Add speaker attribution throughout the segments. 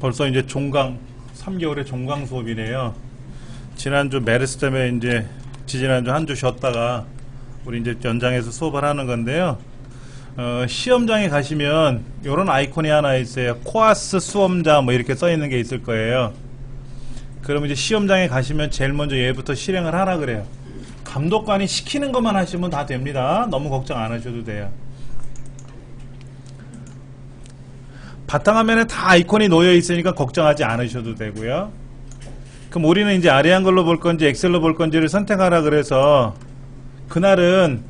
Speaker 1: 벌써 이제 종강 3개월의 종강 수업이네요. 지난주 메르스 때문에 이제 지지난주 한 주 쉬었다가 우리 이제 연장해서 수업을 하는 건데요. 시험장에 가시면 이런 아이콘이 하나 있어요. 코아스 수험자 뭐 이렇게 써 있는 게 있을 거예요. 그러면 이제 시험장에 가시면 제일 먼저 얘부터 실행을 하라 그래요. 감독관이 시키는 것만 하시면 다 됩니다. 너무 걱정 안 하셔도 돼요. 바탕화면에 다 아이콘이 놓여 있으니까 걱정하지 않으셔도 되고요. 그럼 우리는 이제 아래 한글로 볼 건지 엑셀로 볼 건지를 선택하라 그래서 그날은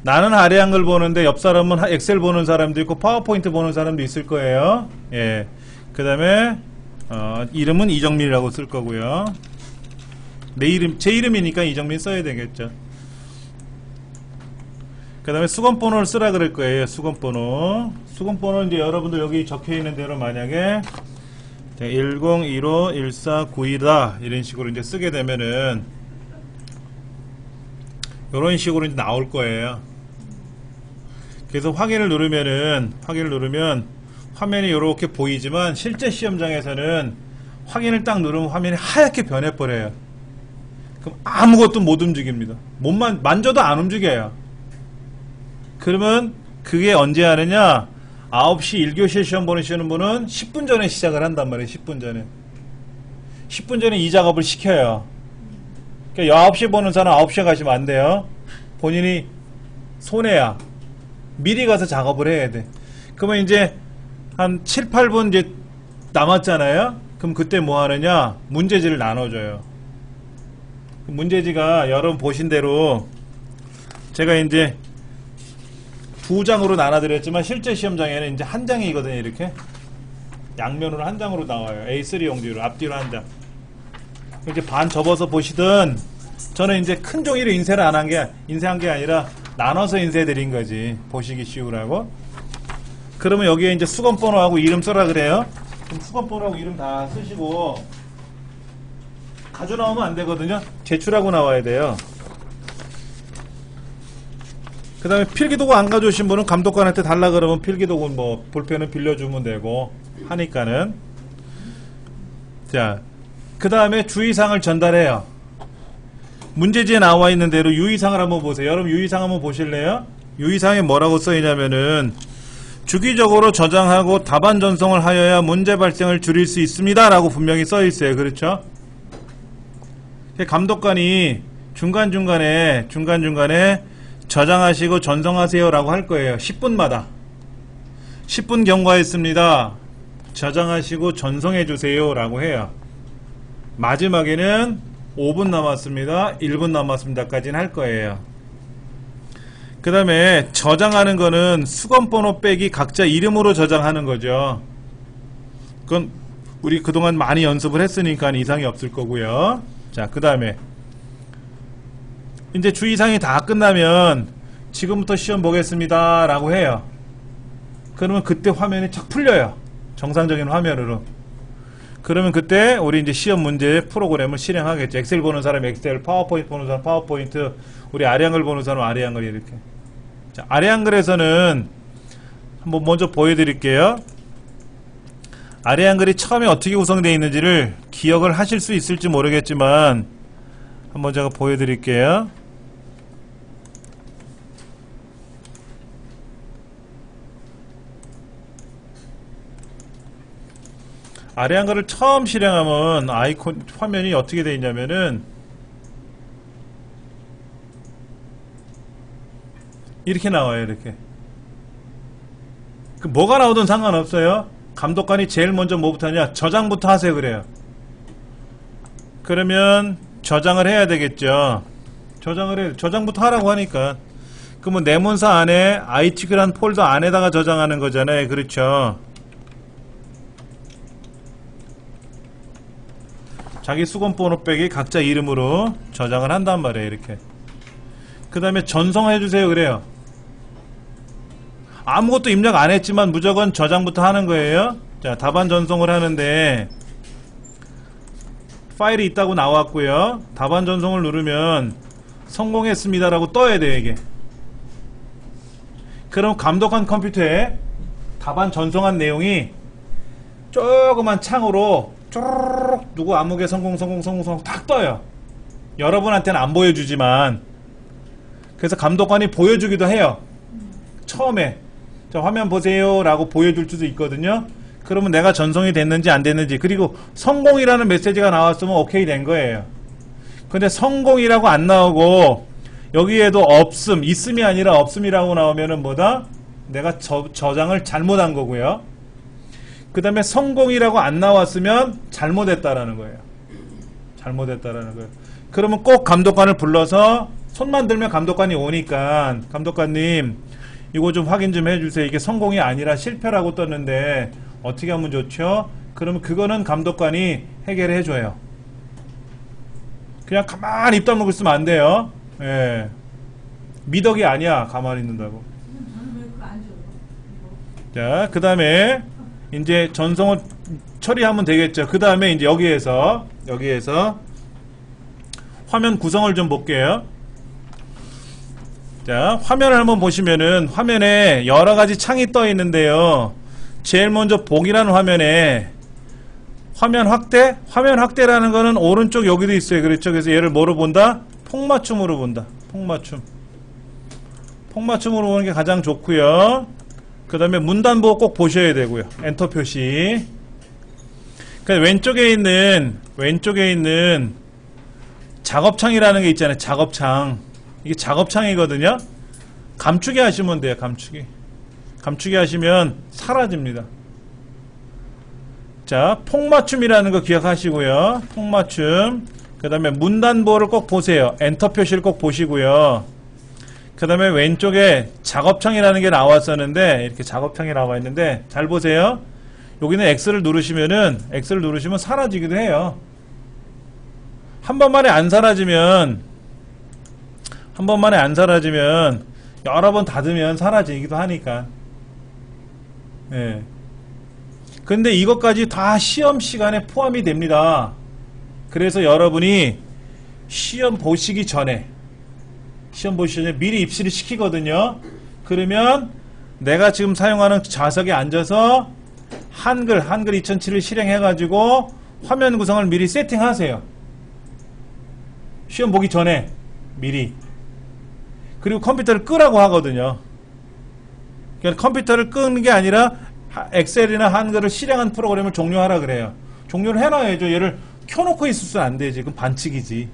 Speaker 1: 나는 아래 한글 보는데 옆 사람은 엑셀 보는 사람도 있고 파워포인트 보는 사람도 있을 거예요. 예. 그 다음에 이름은 이정민이라고 쓸 거고요. 제 이름이니까 이정민 써야 되겠죠. 그 다음에 수건번호를 쓰라 그럴 거예요. 수건번호는 이제 여러분들 여기 적혀 있는 대로 만약에 10151492다 이런 식으로 이제 쓰게 되면은 이런 식으로 이제 나올 거예요. 그래서 확인을 누르면 화면이 이렇게 보이지만 실제 시험장에서는 확인을 딱 누르면 화면이 하얗게 변해버려요. 그럼 아무것도 못 움직입니다. 몸만 만져도 안 움직여요. 그러면 그게 언제 하느냐? 9시 1교시 시험 보시는 분은 10분 전에 시작을 한단 말이에요. 10분 전에. 10분 전에 이 작업을 시켜요. 그러니까 9시에 보는 사람 9시에 가시면 안 돼요. 본인이 손해야. 미리 가서 작업을 해야 돼. 그러면 이제 한 7, 8분 이제 남았잖아요. 그럼 그때 뭐 하느냐? 문제지를 나눠줘요. 문제지가 여러분 보신 대로 제가 이제 2장으로 나눠드렸지만 실제 시험장에는 이제 한 장이거든요. 이렇게 양면으로 한 장으로 나와요. A3 용지로 앞뒤로 한 장. 이제 반 접어서 보시든 저는 이제 큰 종이로 인쇄를 인쇄한 게 아니라 나눠서 인쇄해드린 거지. 보시기 쉬우라고. 그러면 여기에 이제 수건번호하고 이름 써라 그래요. 그럼 수건번호하고 이름 다 쓰시고 가져 나오면 안 되거든요. 제출하고 나와야 돼요. 그 다음에 필기도구 안 가져오신 분은 감독관한테 달라 그러면 필기도구 뭐 볼펜은 빌려주면 되고 하니까는. 자, 그 다음에 주의사항을 전달해요. 문제지에 나와 있는 대로 유의사항을 한번 보세요. 여러분 유의사항 한번 보실래요? 유의사항에 뭐라고 써있냐면은 주기적으로 저장하고 답안 전송을 하여야 문제 발생을 줄일 수 있습니다 라고 분명히 써있어요. 그렇죠? 감독관이 중간중간에 저장하시고 전송하세요 라고 할 거예요. 10분마다 10분 경과했습니다. 저장하시고 전송해 주세요 라고 해요. 마지막에는 5분 남았습니다. 1분 남았습니다 까지는 할 거예요. 그 다음에 저장하는 거는 수건번호 빼기 각자 이름으로 저장하는 거죠. 그건 우리 그동안 많이 연습을 했으니까 이상이 없을 거고요. 자, 그 다음에 이제 주의사항이 다 끝나면 지금부터 시험 보겠습니다 라고 해요. 그러면 그때 화면이 착 풀려요. 정상적인 화면으로. 그러면 그때 우리 이제 시험 문제 프로그램을 실행하겠죠. 엑셀 보는 사람 엑셀, 파워포인트 보는 사람 파워포인트, 우리 아래 한글 보는 사람 아래 한글 이렇게. 자, 아래 한글에서는 한번 먼저 보여드릴게요. 아래 한글이 처음에 어떻게 구성되어 있는지를 기억을 하실 수 있을지 모르겠지만 한번 제가 보여드릴게요. 아래 한글을 처음 실행하면 아이콘 화면이 어떻게 되어 있냐면은 이렇게 나와요. 이렇게. 뭐가 나오든 상관없어요. 감독관이 제일 먼저 뭐부터 하냐? 저장부터 하세요 그래요. 그러면 저장을 해야 되겠죠. 저장부터 하라고 하니까. 그러면 내문서 안에 IT란 폴더 안에다가 저장하는 거잖아요. 그렇죠. 자기 수건번호 빼기 각자 이름으로 저장을 한단 말이에요. 이렇게. 그 다음에 전송해 주세요 그래요. 아무것도 입력 안 했지만 무조건 저장부터 하는 거예요. 자, 답안 전송을 하는데 파일이 있다고 나왔고요. 답안 전송을 누르면 성공했습니다 라고 떠야 돼요. 이게. 그럼 감독한 컴퓨터에 답안 전송한 내용이 조그만 창으로 쪼르륵 누구 암흑의 성공 탁 떠요. 여러분한테는 안 보여주지만. 그래서 감독관이 보여주기도 해요. 처음에 자, 화면 보세요 라고 보여줄 수도 있거든요. 그러면 내가 전송이 됐는지 안 됐는지, 그리고 성공이라는 메시지가 나왔으면 오케이 된 거예요. 근데 성공이라고 안 나오고 여기에도 없음, 있음이 아니라 없음이라고 나오면은 뭐다? 내가 저장을 잘못한 거고요. 그 다음에 성공이라고 안 나왔으면 잘못했다라는 거예요. 잘못했다라는 거예요. 그러면 꼭 감독관을 불러서 손만 들면 감독관이 오니까, 감독관님 이거 좀 확인 좀 해주세요. 이게 성공이 아니라 실패라고 떴는데 어떻게 하면 좋죠? 그러면 그거는 감독관이 해결해 줘요. 그냥 가만히 입 다물고 있으면 안 돼요. 예. 미덕이 아니야, 가만히 있는다고. 자, 그 다음에 이제 전송을 처리하면 되겠죠. 그 다음에 이제 여기에서 화면 구성을 좀 볼게요. 자, 화면을 한번 보시면은 화면에 여러 가지 창이 떠 있는데요. 제일 먼저 복이라는 화면에 화면 확대라는 거는 오른쪽 여기도 있어요. 그렇죠? 그래서 얘를 뭐로 본다? 폭맞춤으로 본다. 폭맞춤으로 보는 게 가장 좋고요. 그 다음에 문단보 꼭 보셔야 되고요. 엔터 표시. 그러니까 왼쪽에 있는 작업창이라는 게 있잖아요. 작업창. 이게 작업창이거든요. 감추기 하시면 돼요. 감추기 하시면 사라집니다. 자, 폭맞춤이라는 거 기억하시고요. 폭맞춤. 그 다음에 문단보를 꼭 보세요. 엔터 표시를 꼭 보시고요. 그 다음에 왼쪽에 작업창이라는 게 나왔었는데, 이렇게 작업창이 나와 있는데 잘 보세요. 여기는 X를 누르시면 사라지기도 해요. 한 번만에 안 사라지면 여러 번 닫으면 사라지기도 하니까. 예. 근데 이것까지 다 시험 시간에 포함이 됩니다. 그래서 여러분이 시험 보시기 전에 미리 입시를 시키거든요. 그러면 내가 지금 사용하는 좌석에 앉아서 한글 2007을 실행해가지고 화면 구성을 미리 세팅하세요. 시험 보기 전에 미리. 그리고 컴퓨터를 끄라고 하거든요. 그러니까 컴퓨터를 끄는 게 아니라 엑셀이나 한글을 실행한 프로그램을 종료하라 그래요. 종료를 해놔야죠. 얘를 켜놓고 있으면 안 되지. 그럼 반칙이지.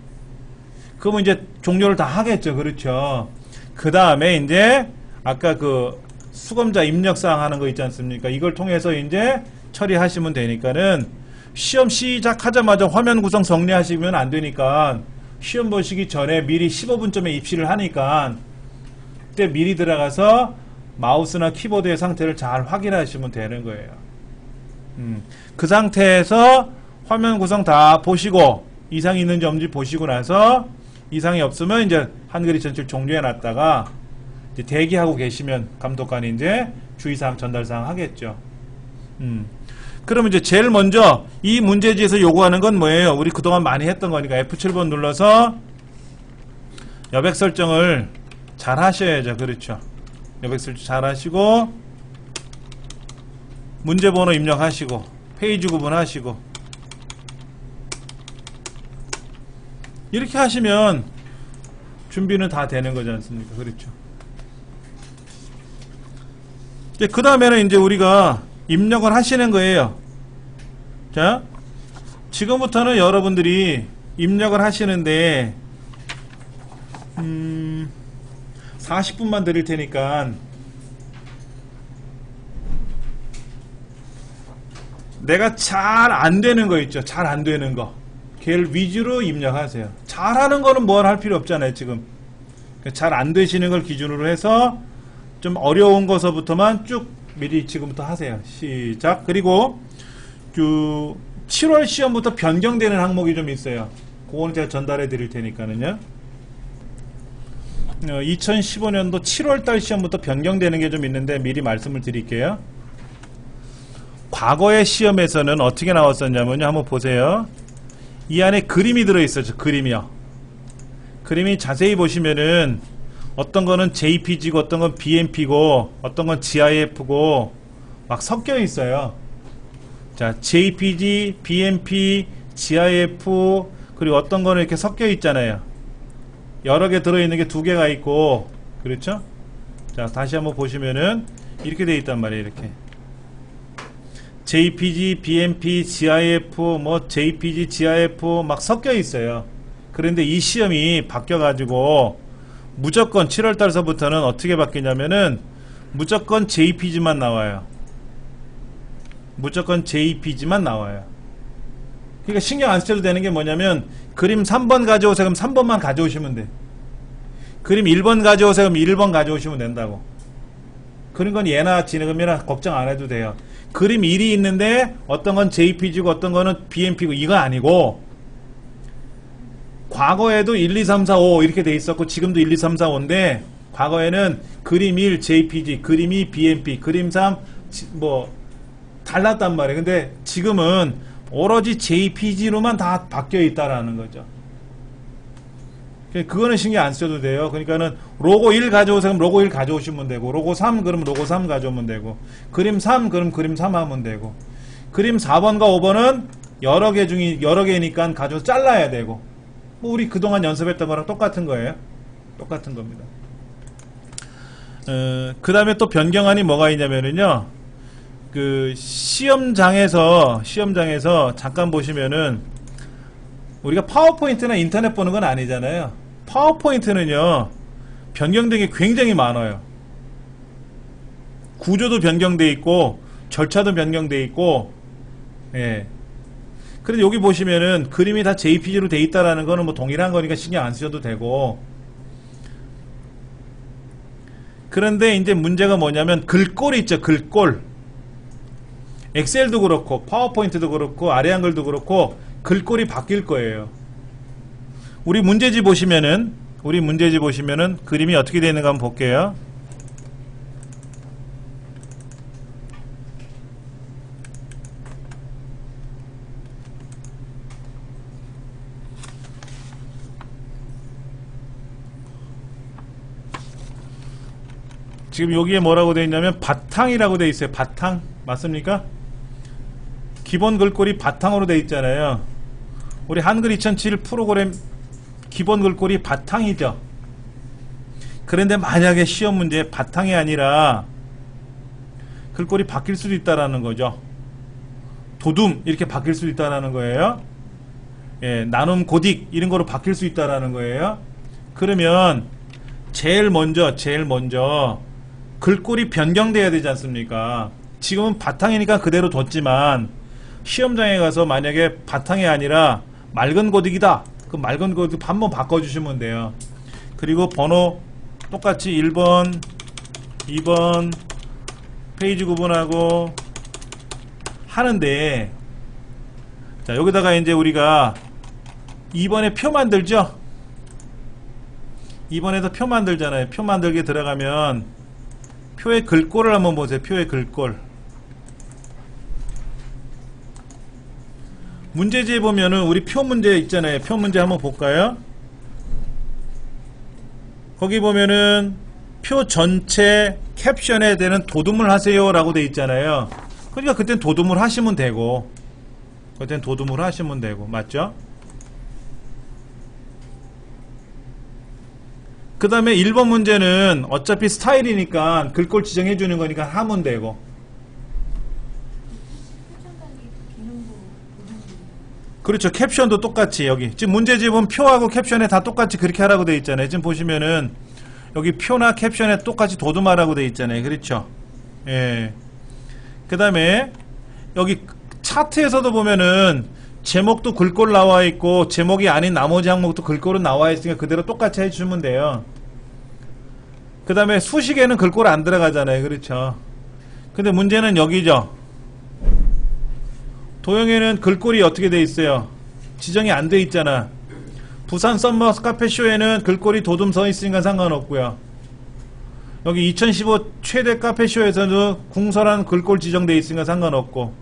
Speaker 1: 그러면 이제 종료를 다 하겠죠. 그렇죠. 그 다음에 이제 아까 그 수검자 입력사항 하는 거 있지 않습니까? 이걸 통해서 이제 처리하시면 되니까는 시험 시작하자마자 화면 구성 정리하시면 안 되니까 시험 보시기 전에 미리 15분쯤에 입시를 하니까 그때 미리 들어가서 마우스나 키보드의 상태를 잘 확인하시면 되는 거예요. 그 상태에서 화면 구성 다 보시고 이상이 있는지 없는지 보시고 나서 이상이 없으면 이제 한글 2007 종료해 놨다가 이제 대기하고 계시면 감독관이 이제 주의사항 전달사항 하겠죠. 그러면 이제 제일 먼저 이 문제지에서 요구하는 건 뭐예요? 우리 그동안 많이 했던 거니까 F7번 눌러서 여백 설정을 잘 하셔야죠. 그렇죠. 여백 설정 잘 하시고 문제번호 입력하시고 페이지 구분하시고 이렇게 하시면 준비는 다 되는 거지 않습니까? 그렇죠. 그 다음에는 이제 우리가 입력을 하시는 거예요. 자, 지금부터는 여러분들이 입력을 하시는데 40분만 드릴 테니까 내가 잘 안 되는 거 있죠. 잘 안 되는 거. 걔를 위주로 입력하세요. 잘하는 거는 뭐 할 필요 없잖아요. 지금 잘 안 되시는 걸 기준으로 해서 좀 어려운 거서부터만 쭉 미리 지금부터 하세요. 시작. 그리고 7월 시험부터 변경되는 항목이 좀 있어요. 그거는 제가 전달해 드릴 테니까는요. 2015년도 7월달 시험부터 변경되는 게 좀 있는데 미리 말씀을 드릴게요. 과거의 시험에서는 어떻게 나왔었냐면요. 한번 보세요. 이 안에 그림이 들어있었죠. 그림이요. 그림이 자세히 보시면은 어떤 거는 JPG고 어떤 건 BMP고 어떤 건 GIF고 막 섞여 있어요. 자, JPG, BMP, GIF, 그리고 어떤 거는 이렇게 섞여 있잖아요. 여러 개 들어있는 게 두 개가 있고, 그렇죠? 자, 다시 한번 보시면은 이렇게 돼 있단 말이에요. 이렇게 JPG, BMP, GIF, 뭐 JPG, GIF 막 섞여 있어요. 그런데 이 시험이 바뀌어 가지고 무조건 7월달서부터는 어떻게 바뀌냐면은 무조건 JPG만 나와요. 무조건 JPG만 나와요. 그러니까 신경 안 쓰셔도 되는 게 뭐냐면, 그림 3번 가져오세요. 그럼 3번만 가져오시면 돼. 그림 1번 가져오세요. 그럼 1번 가져오시면 된다고. 그런 건 예나 지금이나 걱정 안 해도 돼요. 그림 1이 있는데 어떤 건 JPG고 어떤 거는 BMP고 이거 아니고, 과거에도 1, 2, 3, 4, 5 이렇게 돼 있었고 지금도 1, 2, 3, 4, 5인데, 과거에는 그림 1 JPG, 그림 2 BMP, 그림 3 뭐 달랐단 말이에요. 근데 지금은 오로지 JPG로만 다 바뀌어 있다라는 거죠. 그거는 신경 안 써도 돼요. 그러니까는 로고 1 가져오세요. 그럼 로고 1 가져오시면 되고, 로고 3 그럼 로고 3 가져오면 되고, 그림 3 그럼 그림 3 하면 되고, 그림 4번과 5번은 여러 개 중에 여러 개니까 가져서 잘라야 되고, 뭐 우리 그동안 연습했던 거랑 똑같은 거예요. 똑같은 겁니다. 그 다음에 또 변경안이 뭐가 있냐면은요, 그 시험장에서 잠깐 보시면은, 우리가 파워포인트나 인터넷 보는 건 아니잖아요. 파워포인트는요 변경된 게 굉장히 많아요. 구조도 변경돼 있고 절차도 변경돼 있고, 예. 그런데 여기 보시면은 그림이 다 JPG로 돼 있다라는 거는 뭐 동일한 거니까 신경 안 쓰셔도 되고, 그런데 이제 문제가 뭐냐면 글꼴이 있죠. 글꼴. 엑셀도 그렇고 파워포인트도 그렇고 아래 한글도 그렇고 글꼴이 바뀔 거예요. 우리 문제집 보시면은 그림이 어떻게 되어 있는가 한번 볼게요. 지금 여기에 뭐라고 되어 있냐면 바탕이라고 되어 있어요. 바탕 맞습니까? 기본 글꼴이 바탕으로 되어 있잖아요. 우리 한글 2007 프로그램 기본 글꼴이 바탕이죠. 그런데 만약에 시험 문제 바탕이 아니라 글꼴이 바뀔 수도 있다라는 거죠. 도둠 이렇게 바뀔 수도 있다라는 거예요. 예, 나눔 고딕 이런 거로 바뀔 수 있다라는 거예요. 그러면 제일 먼저 글꼴이 변경돼야 되지 않습니까? 지금은 바탕이니까 그대로 뒀지만 시험장에 가서 만약에 바탕이 아니라 맑은 고딕이다. 그 맑은 고딕 한번 바꿔주시면 돼요. 그리고 번호 똑같이 1번, 2번 페이지 구분하고 하는데, 자 여기다가 이제 우리가 2번에 표 만들죠. 2번에서 표 만들잖아요. 표 만들기 들어가면 표의 글꼴을 한번 보세요. 표의 글꼴. 문제지에 보면은 우리 표 문제 있잖아요. 표 문제 한번 볼까요? 거기 보면은 표 전체 캡션에 대한 도둠을 하세요 라고 돼 있잖아요. 그러니까 그땐 도둠을 하시면 되고, 맞죠? 그 다음에 1번 문제는 어차피 스타일이니까 글꼴 지정해 주는 거니까 하면 되고, 그렇죠. 캡션도 똑같이 여기 지금 문제집은 표하고 캡션에 다 똑같이 그렇게 하라고 돼 있잖아요. 지금 보시면은 여기 표나 캡션에 똑같이 도둠하라고 돼 있잖아요. 그렇죠. 예. 그 다음에 여기 차트에서도 보면은 제목도 글꼴 나와 있고 제목이 아닌 나머지 항목도 글꼴은 나와 있으니까 그대로 똑같이 해주시면 돼요. 그 다음에 수식에는 글꼴 안 들어가잖아요. 그렇죠. 근데 문제는 여기죠. 도형에는 글꼴이 어떻게 돼 있어요? 지정이 안 돼 있잖아. 부산 썸머 카페쇼에는 글꼴이 도둠 서 있으니까 상관없고요. 여기 2015 최대 카페쇼에서도 궁설한 글꼴 지정돼 있으니까 상관없고,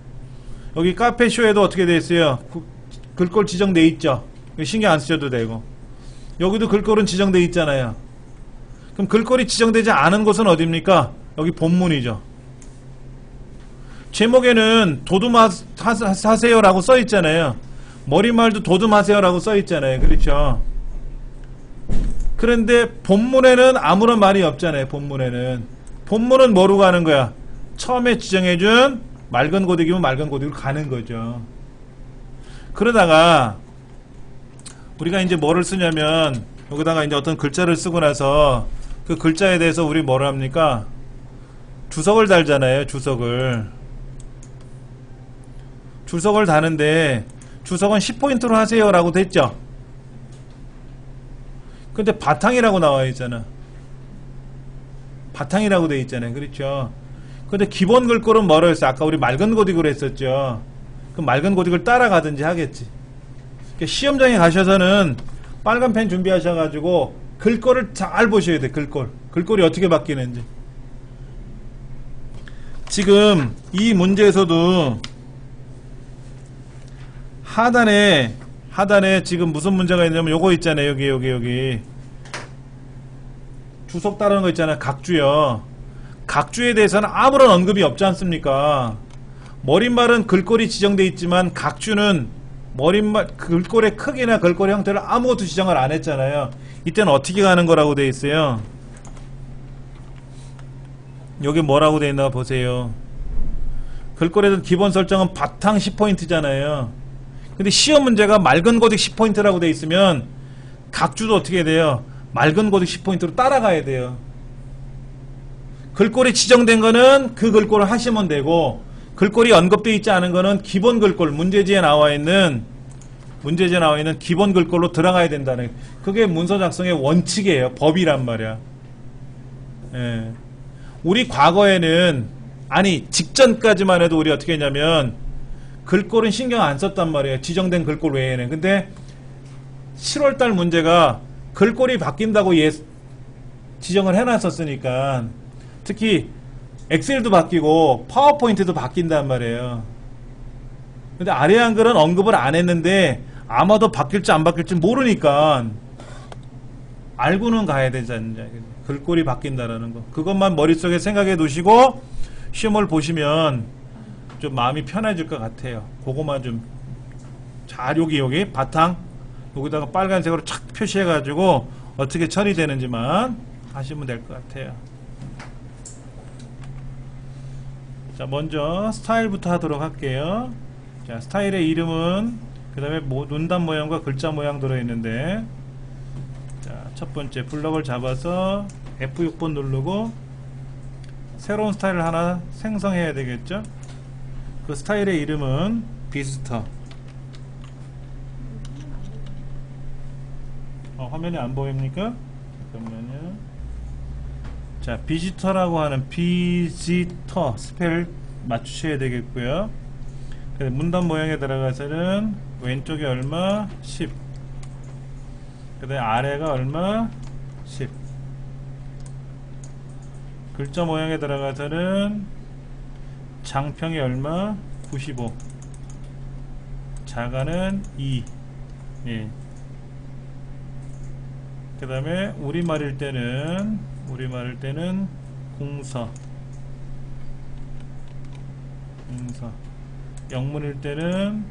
Speaker 1: 여기 카페쇼에도 어떻게 돼 있어요? 글꼴 지정돼 있죠. 신경 안 쓰셔도 되고, 여기도 글꼴은 지정돼 있잖아요. 그럼 글꼴이 지정되지 않은 곳은 어디입니까? 여기 본문이죠. 제목에는 도둠하세요라고 써있잖아요. 머리말도 도둠하세요라고 써있잖아요. 그렇죠? 그런데 본문에는 아무런 말이 없잖아요. 본문은 뭐로 가는 거야? 처음에 지정해준 맑은 고딕이면 맑은 고딕으로 가는 거죠. 그러다가 우리가 이제 뭐를 쓰냐면 여기다가 이제 어떤 글자를 쓰고 나서 그 글자에 대해서 우리 뭐라 합니까? 주석을 달잖아요. 주석을 다는데 주석은 10포인트로 하세요 라고 됐죠. 근데 바탕이라고 나와 있잖아. 바탕이라고 돼 있잖아요. 그렇죠? 근데 기본 글꼴은 뭐라 했어? 아까 우리 맑은 고딕으로 했었죠. 그럼 맑은 고딕을 따라가든지 하겠지. 그러니까 시험장에 가셔서는 빨간 펜 준비하셔가지고 글꼴을 잘 보셔야 돼. 글꼴이 어떻게 바뀌는지. 지금 이 문제에서도 하단에 지금 무슨 문제가 있냐면 요거 있잖아요. 여기 주석 따르는 거 있잖아요. 각주요. 각주에 대해서는 아무런 언급이 없지 않습니까? 머릿말은 글꼴이 지정되어 있지만 각주는 머릿말 글꼴의 크기나 글꼴의 형태를 아무것도 지정을 안 했잖아요. 이때는 어떻게 가는 거라고 되어 있어요? 여기 뭐라고 되어 있나 보세요. 글꼴에 대한 기본 설정은 바탕 10포인트잖아요. 근데 시험 문제가 맑은 고딕 10포인트라고 되어 있으면 각주도 어떻게 돼요? 맑은 고딕 10포인트로 따라가야 돼요. 글꼴이 지정된 거는 그 글꼴을 하시면 되고, 글꼴이 언급되어 있지 않은 거는 기본 글꼴, 문제지에 나와 있는 기본 글꼴로 들어가야 된다는, 그게 문서 작성의 원칙이에요. 법이란 말이야. 예. 우리 과거에는, 아니 직전까지만 해도 우리 어떻게 했냐면 글꼴은 신경 안 썼단 말이에요. 지정된 글꼴 외에는. 근데 7월달 문제가 글꼴이 바뀐다고 지정을 해놨었으니까, 특히 엑셀도 바뀌고 파워포인트도 바뀐단 말이에요. 근데 아래 한글은 언급을 안 했는데 아마도 바뀔지 안 바뀔지 모르니까 알고는 가야 되지 않냐. 글꼴이 바뀐다라는 거. 그것만 머릿속에 생각해 두시고 시험을 보시면 좀 마음이 편해질 것 같아요. 그거만 좀 잘 여기 바탕 여기다가 빨간색으로 착 표시해 가지고 어떻게 처리되는지만 하시면 될 것 같아요. 자, 먼저 스타일부터 하도록 할게요. 자, 스타일의 이름은 그 다음에 논단 모양과 글자 모양 들어있는데, 자, 첫 번째 블럭을 잡아서 F6번 누르고 새로운 스타일을 하나 생성해야 되겠죠. 그 스타일의 이름은 비스터. 화면이 안 보입니까? 잠깐만요. 자, 비지터라고 하는 비지터 스펠 맞추셔야 되겠고요. 문단 모양에 들어가서는 왼쪽에 얼마? 10. 그 다음에 아래가 얼마? 10. 글자 모양에 들어가서는 장평이 얼마? 95. 자가는 2. 예. 그 다음에 우리말일 때는 공서. 영문일 때는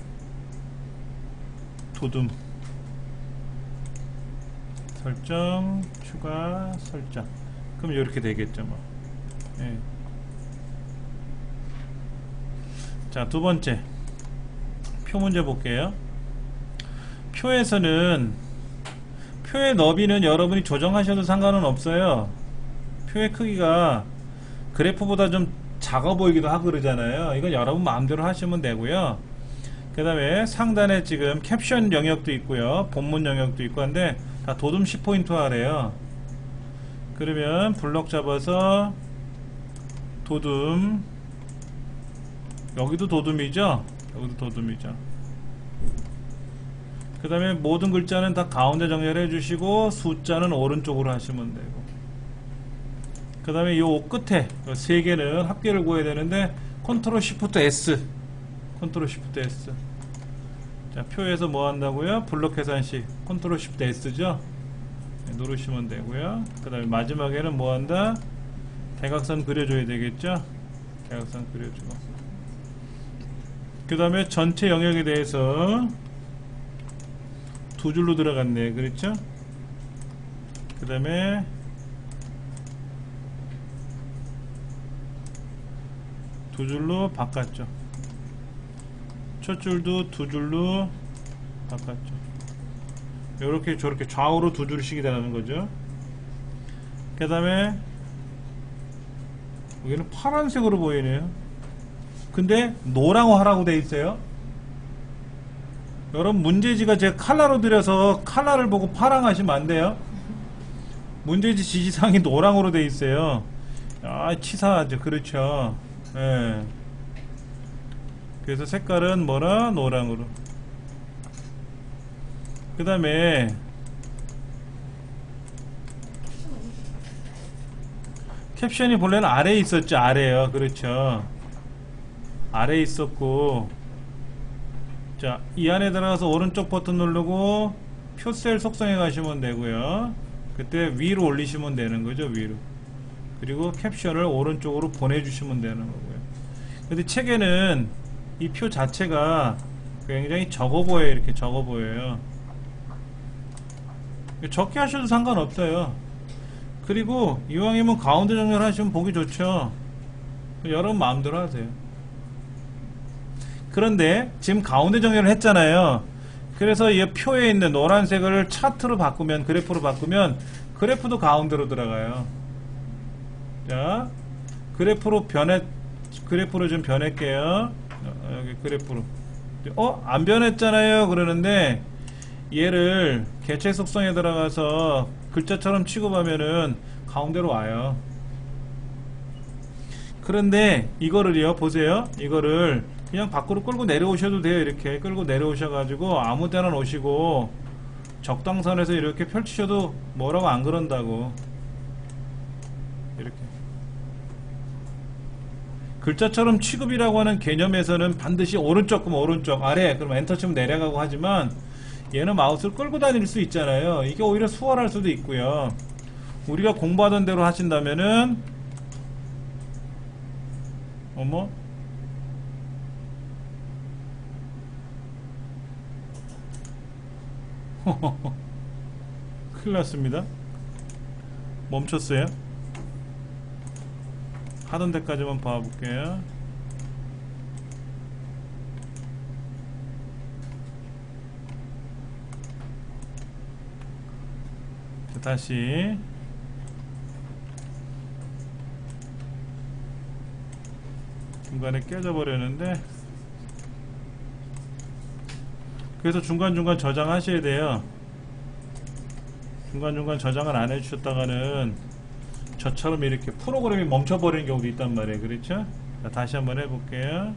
Speaker 1: 도둠. 설정, 추가, 설정. 그럼 이렇게 되겠죠, 뭐. 예. 자, 두 번째 표 문제 볼게요. 표의 너비는 여러분이 조정하셔도 상관은 없어요. 표의 크기가 그래프보다 좀 작아 보이기도 하고 그러잖아요. 이건 여러분 마음대로 하시면 되고요. 그 다음에 상단에 지금 캡션 영역도 있고요, 본문 영역도 있고 한데 다 도둠 10포인트 하래요. 그러면 블럭 잡아서 도둠, 여기도 도둠이죠. 그 다음에 모든 글자는 다 가운데 정렬해 주시고 숫자는 오른쪽으로 하시면 되고, 그 다음에 요 끝에 세 개는 합계를 구해야 되는데 컨트롤 시프트 S. 자, 표에서 뭐 한다고요? 블록 계산식 컨트롤 시프트 S죠. 네, 누르시면 되고요. 그 다음에 마지막에는 뭐 한다? 대각선 그려줘야 되겠죠. 대각선 그려주고, 그 다음에 전체 영역에 대해서 두 줄로 들어갔네. 그렇죠? 그 다음에 두 줄로 바꿨죠. 첫 줄도 두 줄로 바꿨죠. 요렇게 저렇게 좌우로 두 줄씩이 되는 거죠. 그 다음에 여기는 파란색으로 보이네요. 근데 노랑화라고 되어 있어요. 여러분 문제지가 제가 칼라로 드려서 칼라를 보고 파랑 하시면 안 돼요. 문제지 지시사항이 노랑으로 되어 있어요. 아, 치사하죠. 그렇죠. 예. 그래서 색깔은 뭐라? 노랑으로. 그 다음에 캡션이 본래는 아래에 있었죠. 아래요. 그렇죠. 아래에 있었고, 자, 이 안에 들어가서 오른쪽 버튼 누르고 표셀 속성에 가시면 되고요. 그때 위로 올리시면 되는 거죠. 위로. 그리고 캡션을 오른쪽으로 보내주시면 되는 거고요. 근데 책에는 이 표 자체가 굉장히 적어 보여요. 이렇게 적어 보여요. 적게 하셔도 상관없어요. 그리고 이왕이면 가운데 정렬 하시면 보기 좋죠. 여러분 마음대로 하세요. 그런데 지금 가운데 정렬을 했잖아요. 그래서 이 표에 있는 노란색을 차트로 바꾸면, 그래프로 바꾸면 그래프도 가운데로 들어가요. 자, 그래프로 좀 변할게요. 여기 그래프로. 안 변했잖아요. 그러는데 얘를 개체 속성에 들어가서 글자처럼 취급하면은 가운데로 와요. 그런데 이거를요, 보세요. 이거를 그냥 밖으로 끌고 내려오셔도 돼요. 이렇게 끌고 내려오셔가지고 아무 데나 놓으시고 적당선에서 이렇게 펼치셔도 뭐라고 안 그런다고. 이렇게 글자처럼 취급이라고 하는 개념에서는 반드시 오른쪽 그럼 오른쪽, 아래 그럼 엔터 치면 내려가고 하지만 얘는 마우스를 끌고 다닐 수 있잖아요. 이게 오히려 수월할 수도 있고요. 우리가 공부하던 대로 하신다면은 어머, 큰일 났습니다. 멈췄어요. 하던 데까지만 봐볼게요. 다시 중간에 깨져 버렸는데, 그래서 중간중간 저장하셔야 돼요. 중간중간 저장을 안 해주셨다가는 저처럼 이렇게 프로그램이 멈춰버리는 경우도 있단 말이에요. 그렇죠? 자, 다시 한번 해볼게요.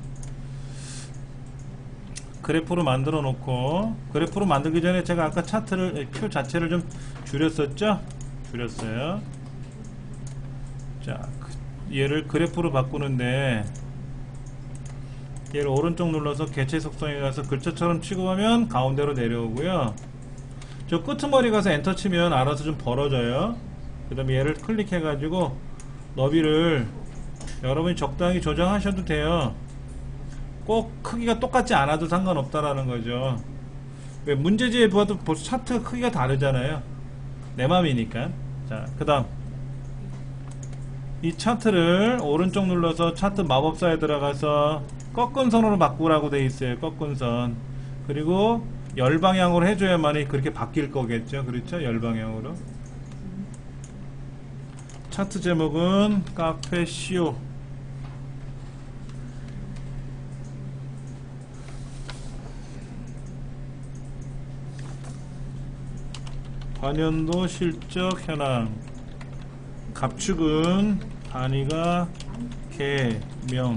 Speaker 1: 그래프로 만들어 놓고, 그래프로 만들기 전에 제가 아까 차트를, 표 자체를 좀 줄였었죠? 줄였어요. 자, 얘를 그래프로 바꾸는데, 얘를 오른쪽 눌러서 개체 속성에 가서 글자처럼 취급하면 가운데로 내려오고요. 저 끄트머리 가서 엔터 치면 알아서 좀 벌어져요. 그 다음에 얘를 클릭해 가지고 너비를 여러분이 적당히 조정하셔도 돼요. 꼭 크기가 똑같지 않아도 상관없다라는 거죠. 왜 문제지에 봐도 벌써 차트 크기가 다르잖아요. 내 맘이니까. 자, 그 다음 이 차트를 오른쪽 눌러서 차트 마법사에 들어가서 꺾은 선으로 바꾸라고 되어 있어요. 꺾은 선. 그리고 열방향으로 해줘야만이 그렇게 바뀔 거겠죠. 그렇죠? 열방향으로. 차트 제목은 카페시오. 관연도 실적 현황. 갑축은 단위가 개명.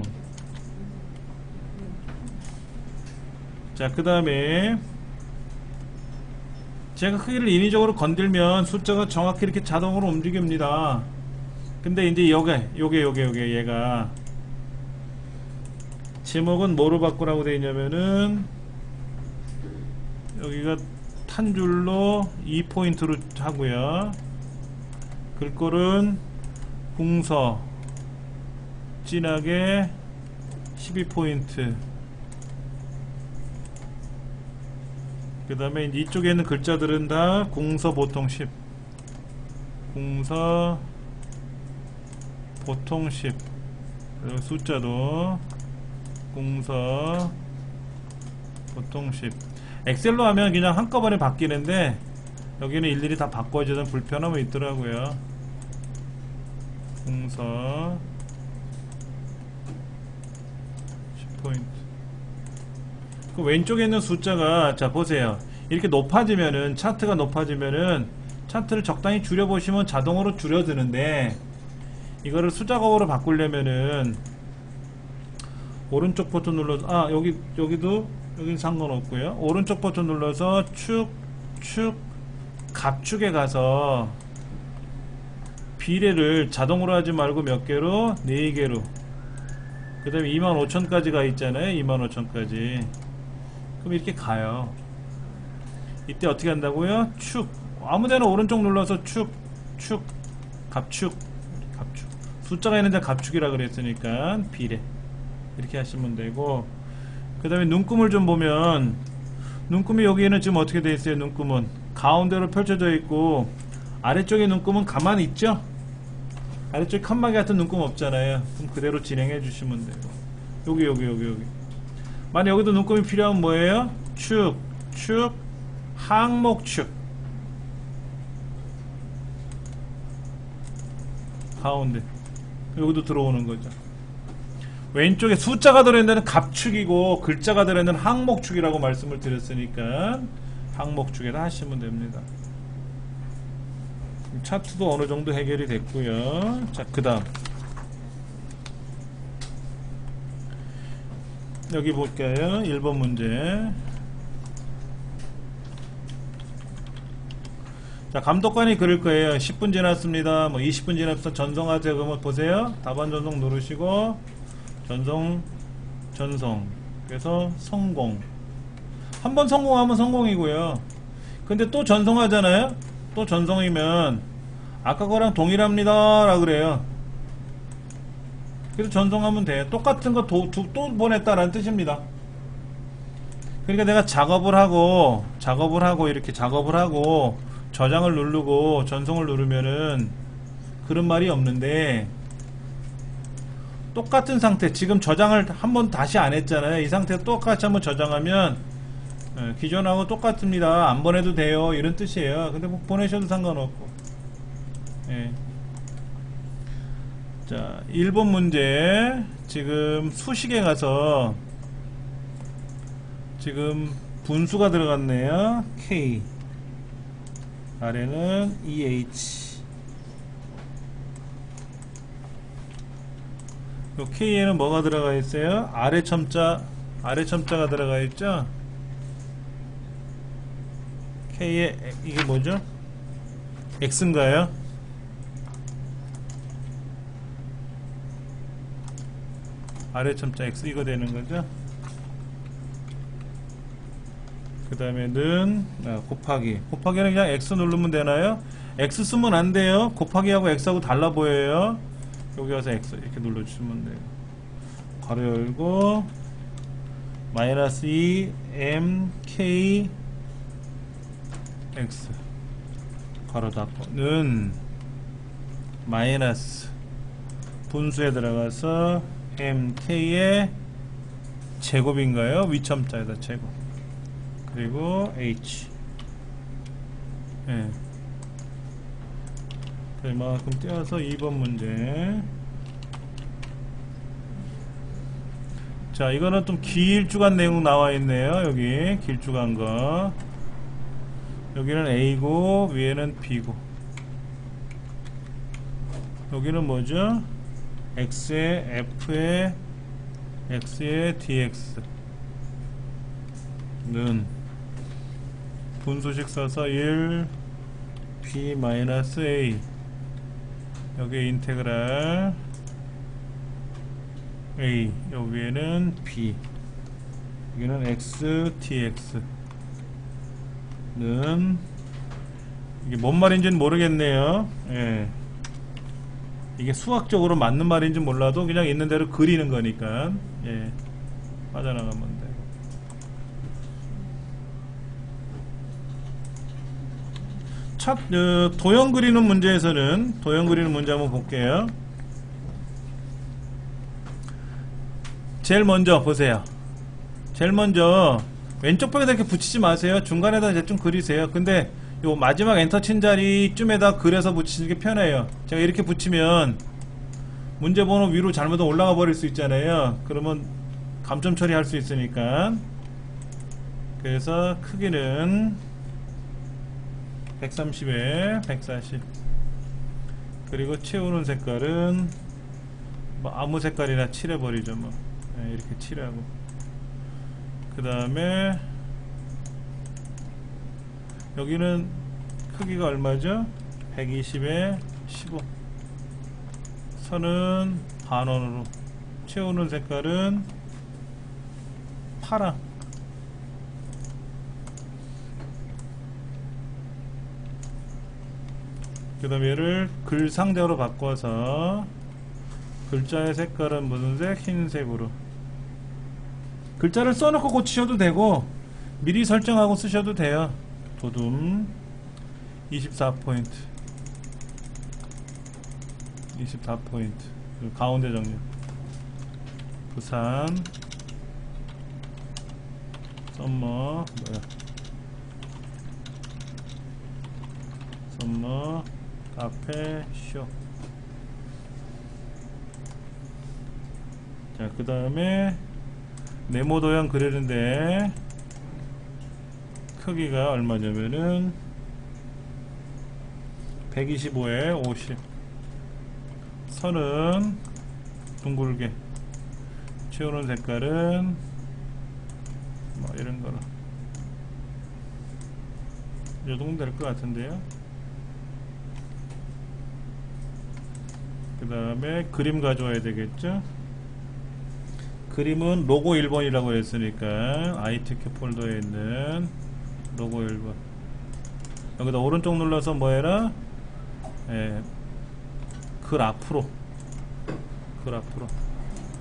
Speaker 1: 자, 그 다음에 제가 크기를 인위적으로 건들면 숫자가 정확히 이렇게 자동으로 움직입니다. 근데 이제 요게 얘가 제목은 뭐로 바꾸라고 되어 있냐면은 여기가 탄줄로 2포인트로 하고요. 글꼴은 궁서 진하게 12포인트. 그 다음에 이쪽에 있는 글자들은 다 공서 보통 10, 공서 보통 10, 그리고 숫자도 공서 보통 10. 엑셀로 하면 그냥 한꺼번에 바뀌는데 여기는 일일이 다 바꿔주는 불편함이 있더라고요. 공서 10포인트. 그 왼쪽에 있는 숫자가, 자 보세요, 이렇게 높아지면은, 차트가 높아지면은 차트를 적당히 줄여보시면 자동으로 줄여드는데, 이거를 수작업으로 바꾸려면은 오른쪽 버튼 눌러서, 여기도 여긴 상관없고요. 오른쪽 버튼 눌러서 축 갑축에 가서 비례를 자동으로 하지 말고 몇 개로? 4개로. 그 다음에 25,000까지 가 있잖아요. 25,000까지. 그럼 이렇게 가요. 이때 어떻게 한다고요? 축, 아무데나 오른쪽 눌러서 축 갑축 숫자가 있는데 갑축이라 그랬으니까 비례 이렇게 하시면 되고, 그 다음에 눈금을 좀 보면, 눈금이 여기에는 지금 어떻게 되어 있어요? 눈금은 가운데로 펼쳐져 있고 아래쪽에 눈금은 가만히 있죠? 아래쪽에 칸막이 같은 눈금 없잖아요. 그럼 그대로 진행해 주시면 되고, 여기 만약 여기도 눈금이 필요하면 뭐예요? 축 항목축, 가운데 여기도 들어오는 거죠. 왼쪽에 숫자가 들어있는 데는 갑축이고 글자가 들어있는 항목축이라고 말씀을 드렸으니까 항목축에다 하시면 됩니다. 차트도 어느 정도 해결이 됐고요. 자, 그 다음 여기 볼까요? 1번 문제. 자, 감독관이 그릴 거예요. 10분 지났습니다. 뭐 20분 지났어. 전송하세요. 그러면 보세요. 답안 전송 누르시고 전송. 그래서 성공. 한번 성공하면 성공이고요. 근데 또 전송하잖아요. 또 전송이면 아까 거랑 동일합니다 라고 그래요. 그래서 전송하면 돼요. 똑같은 거 또 보냈다라는 뜻입니다. 그러니까 내가 작업을 하고 이렇게 작업을 하고 저장을 누르고 전송을 누르면은 그런 말이 없는데, 똑같은 상태, 지금 저장을 한번 다시 안 했잖아요. 이 상태 똑같이 한번 저장하면 기존하고 똑같습니다, 안 보내도 돼요, 이런 뜻이에요. 근데 뭐 보내셔도 상관없고. 예. 자, 1번 문제. 지금 수식에 가서 지금 분수가 들어갔네요. K, 아래는 EH. 요 K에는 뭐가 들어가 있어요? 아래 첨자가 들어가 있죠? K에 이게 뭐죠? X인가요? 아래 첨자 X, 이거 되는 거죠? 그 다음에는 곱하기는 그냥 X 누르면 되나요? X 쓰면 안 돼요. 곱하기하고 X하고 달라 보여요. 여기 와서 X 이렇게 눌러주시면 돼요. 괄호 열고 마이너스 2 M K X 괄호 닫고는 마이너스 분수에 들어가서 MK의 제곱인가요? 위첨자에다 제곱, 그리고 H. 예. 이만큼 띄어서 2번 문제. 자, 이거는 좀 길쭉한 내용 나와 있네요. 여기 길쭉한 거. 여기는 A고 위에는 B고, 여기는 뭐죠? X에 F에 X에 DX 는 분수식 써서 1 B-A, 여기 인테그랄 A, 여기에는 B, 여기는 X, DX 는, 이게 뭔 말인지는 모르겠네요. 예. 이게 수학적으로 맞는 말인지 몰라도 그냥 있는 대로 그리는 거니까, 예, 빠져나가면 돼. 도형 그리는 문제에서는 도형 그리는 문제 한번 볼게요. 제일 먼저 보세요. 제일 먼저 왼쪽 벽에다 이렇게 붙이지 마세요. 중간에다 대충 그리세요. 근데 요 마지막 엔터 친 자리쯤에다 그려서 붙이는 게 편해요. 제가 이렇게 붙이면 문제 번호 위로 잘못 올라가 버릴 수 있잖아요. 그러면 감점 처리할 수 있으니까. 그래서 크기는 130에 140. 그리고 채우는 색깔은 뭐 아무 색깔이나 칠해버리죠. 뭐 네, 이렇게 칠하고. 그 다음에 여기는 크기가 얼마죠? 120에 15. 선은 반원으로. 채우는 색깔은 파랑. 그 다음에 얘를 글 상자로 바꿔서 글자의 색깔은 무슨 색? 흰색으로. 글자를 써놓고 고치셔도 되고 미리 설정하고 쓰셔도 돼요. 도둠 24포인트 24포인트 가운데 정렬. 부산 썸머 썸머 카페 쇼. 자, 그 다음에 네모 도형 그리는데 크기가 얼마냐면은 125에 50. 선은 둥글게. 채우는 색깔은 뭐 이런 거로. 이 정도 될 것 같은데요. 그 다음에 그림 가져와야 되겠죠. 그림은 로고 1번이라고 했으니까 ITQ 폴더에 있는 로고 1번. 여기다 오른쪽 눌러서 뭐 해라? 글 앞으로. 글 앞으로.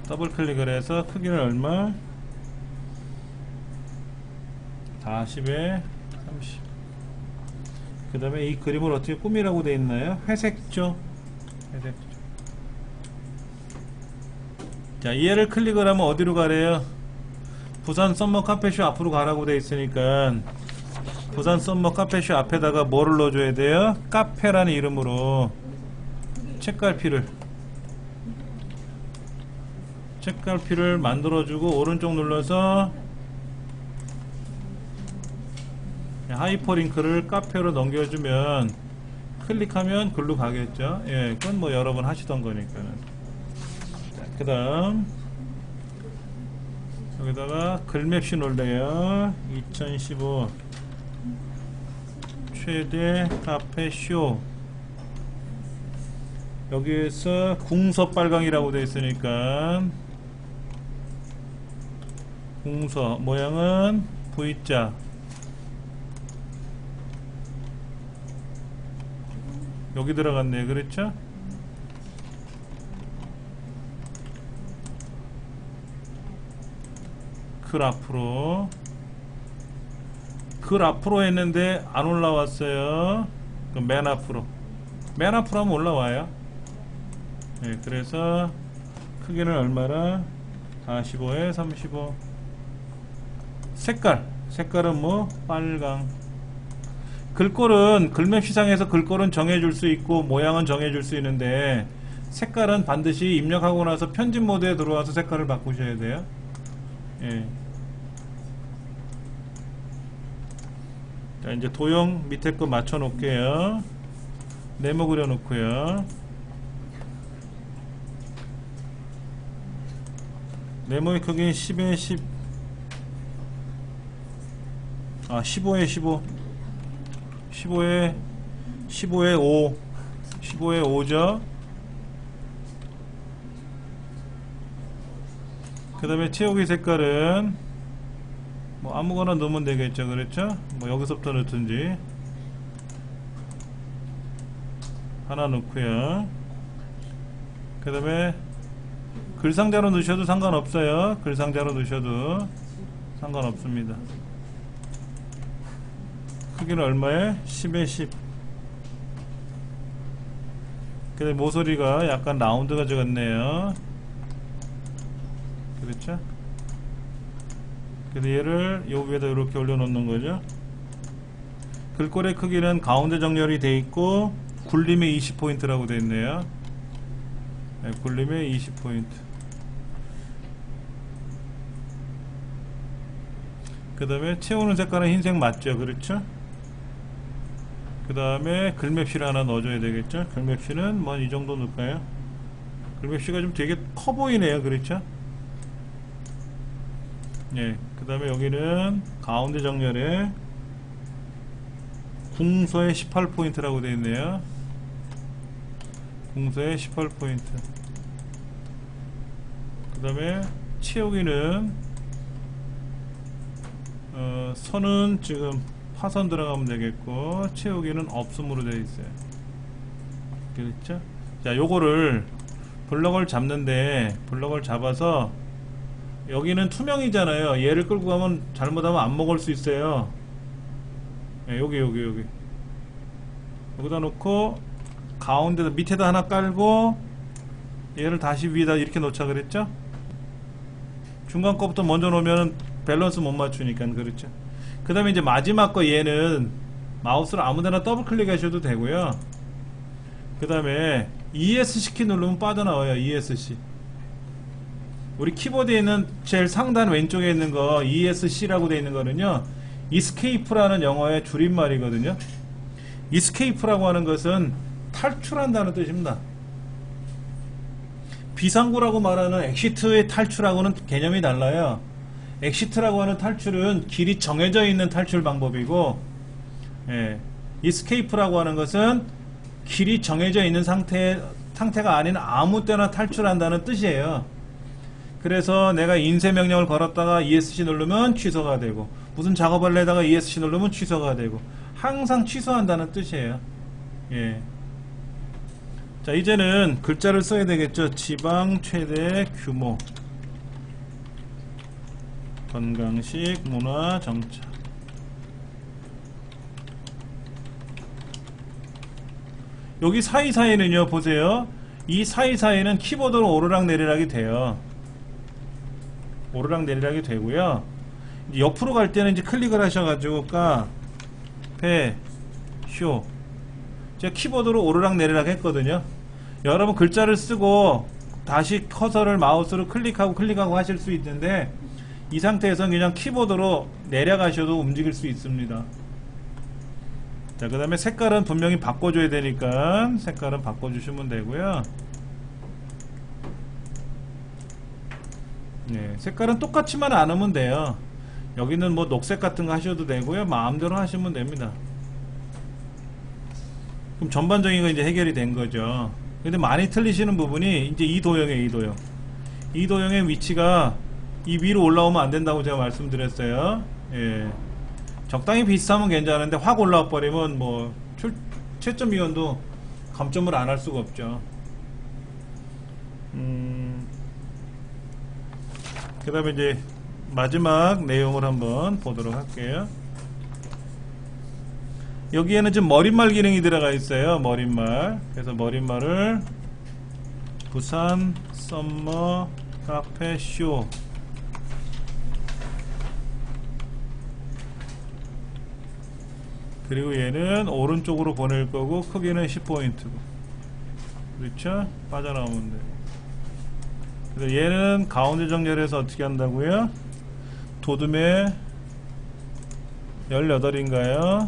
Speaker 1: 더블 클릭을 해서 크기는 얼마? 40에 30. 그 다음에 이 그림을 어떻게 꾸미라고 되어 있나요? 회색조. 회색조. 자, 얘를 클릭을 하면 어디로 가래요? 부산 썸머 카페쇼 앞으로 가라고 되어 있으니까 부산 썸머 카페쇼 앞에다가 뭐를 넣어줘야 돼요? 카페라는 이름으로 책갈피를 만들어주고 오른쪽 눌러서 하이퍼링크를 카페로 넘겨주면 클릭하면 글로 가겠죠. 예, 그건 뭐 여러 번 하시던 거니까는. 그 다음 여기다가 글맵시 놀래요. 2015 최대 카페쇼. 여기에서 궁서빨강이라고 되어 있으니까 궁서 모양은 V자. 여기 들어갔네요. 그렇죠? 글 앞으로. 글 앞으로 했는데 안 올라왔어요. 그럼 맨 앞으로. 맨 앞으로 하면 올라와요. 네, 그래서 크기는 얼마나? 45에 35. 색깔은 뭐? 빨강. 글꼴은 글맵 시상에서 글꼴은 정해줄 수 있고 모양은 정해줄 수 있는데 색깔은 반드시 입력하고 나서 편집 모드에 들어와서 색깔을 바꾸셔야 돼요. 예. 자, 이제 도형 밑에 거 맞춰 놓을게요. 네모 그려 놓고요. 네모의 크기는 10에 10. 15에 15. 15에 5. 15에 5죠. 그 다음에 채우기 색깔은 뭐 아무거나 넣으면 되겠죠. 그렇죠? 뭐 여기서부터 넣든지 하나 넣고요. 그 다음에 글상자로 넣으셔도 상관없어요. 글상자로 넣으셔도 상관없습니다. 크기는 얼마에? 10에 10. 근데 모서리가 약간 라운드가 적었네요. 그렇죠? 그래서 얘를 요 위에다 이렇게 올려놓는 거죠. 글꼴의 크기는 가운데 정렬이 돼 있고 굴림에 20포인트라고 돼 있네요. 네, 굴림에 20포인트. 그 다음에 채우는 색깔은 흰색 맞죠? 그렇죠? 그 다음에 글맵시를 하나 넣어줘야 되겠죠? 글맵시는 뭐 이 정도 넣을까요? 글맵시가 좀 되게 커 보이네요. 그렇죠? 예. 그 다음에 여기는 가운데 정렬에 궁서에 18포인트라고 되어 있네요. 궁서에 18포인트. 그 다음에 채우기는 선은 지금 파선 들어가면 되겠고 채우기는 없음으로 되어 있어요. 그렇죠? 자, 요거를 블럭을 잡는데 블럭을 잡아서 여기는 투명이잖아요. 얘를 끌고 가면 잘못하면 안 먹을 수 있어요. 네, 여기 여기다 놓고 가운데다 밑에다 하나 깔고 얘를 다시 위에다 이렇게 놓자 그랬죠? 중간 거부터 먼저 놓으면 밸런스 못 맞추니까. 그렇죠? 그 다음에 이제 마지막 거 얘는 마우스로 아무데나 더블 클릭하셔도 되고요. 그 다음에 ESC 키 누르면 빠져나와요. ESC. 우리 키보드에 있는 제일 상단 왼쪽에 있는 거 ESC라고 되어 있는 거는요, Escape라는 영어의 줄임말이거든요. Escape라고 하는 것은 탈출한다는 뜻입니다. 비상구라고 말하는 엑시트의 탈출하고는 개념이 달라요. 엑시트라고 하는 탈출은 길이 정해져 있는 탈출 방법이고, Escape라고 하는 것은 길이 정해져 있는 상태가 아닌 아무 때나 탈출한다는 뜻이에요. 그래서 내가 인쇄 명령을 걸었다가 ESC 누르면 취소가 되고, 무슨 작업을 내다가 ESC 누르면 취소가 되고, 항상 취소한다는 뜻이에요. 예. 자, 이제는 글자를 써야 되겠죠. 지방 최대 규모, 건강식 문화 정착. 여기 사이사이는요, 보세요. 이 사이사이는 키보드로 오르락내리락이 돼요. 오르락내리락이 되고요. 이제 옆으로 갈 때는 이제 클릭을 하셔가지고 쇼. 제가 키보드로 오르락내리락 했거든요. 여러분 글자를 쓰고 다시 커서를 마우스로 클릭하고 하실 수 있는데, 이 상태에서는 그냥 키보드로 내려가셔도 움직일 수 있습니다. 자, 그 다음에 색깔은 분명히 바꿔줘야 되니까 색깔은 바꿔주시면 되고요. 네, 색깔은 똑같지만 않으면 돼요. 여기는 뭐 녹색 같은 거 하셔도 되고요. 마음대로 하시면 됩니다. 그럼 전반적인 거 이제 해결이 된 거죠. 근데 많이 틀리시는 부분이 이제 이 도형이에요. 이 도형의 위치가 이 위로 올라오면 안 된다고 제가 말씀드렸어요. 예. 적당히 비슷하면 괜찮은데 확 올라와 버리면 뭐 채점 위원도 감점을 안 할 수가 없죠. 그 다음에 이제 마지막 내용을 한번 보도록 할게요. 여기에는 지금 머릿말 기능이 들어가 있어요. 머릿말. 그래서 머릿말을 부산 썸머 카페 쇼, 그리고 얘는 오른쪽으로 보낼 거고 크기는 10포인트고, 그렇죠? 빠져나오면 돼요. 그래서 얘는 가운데 정렬해서 어떻게 한다고요? 도둠에 18인가요?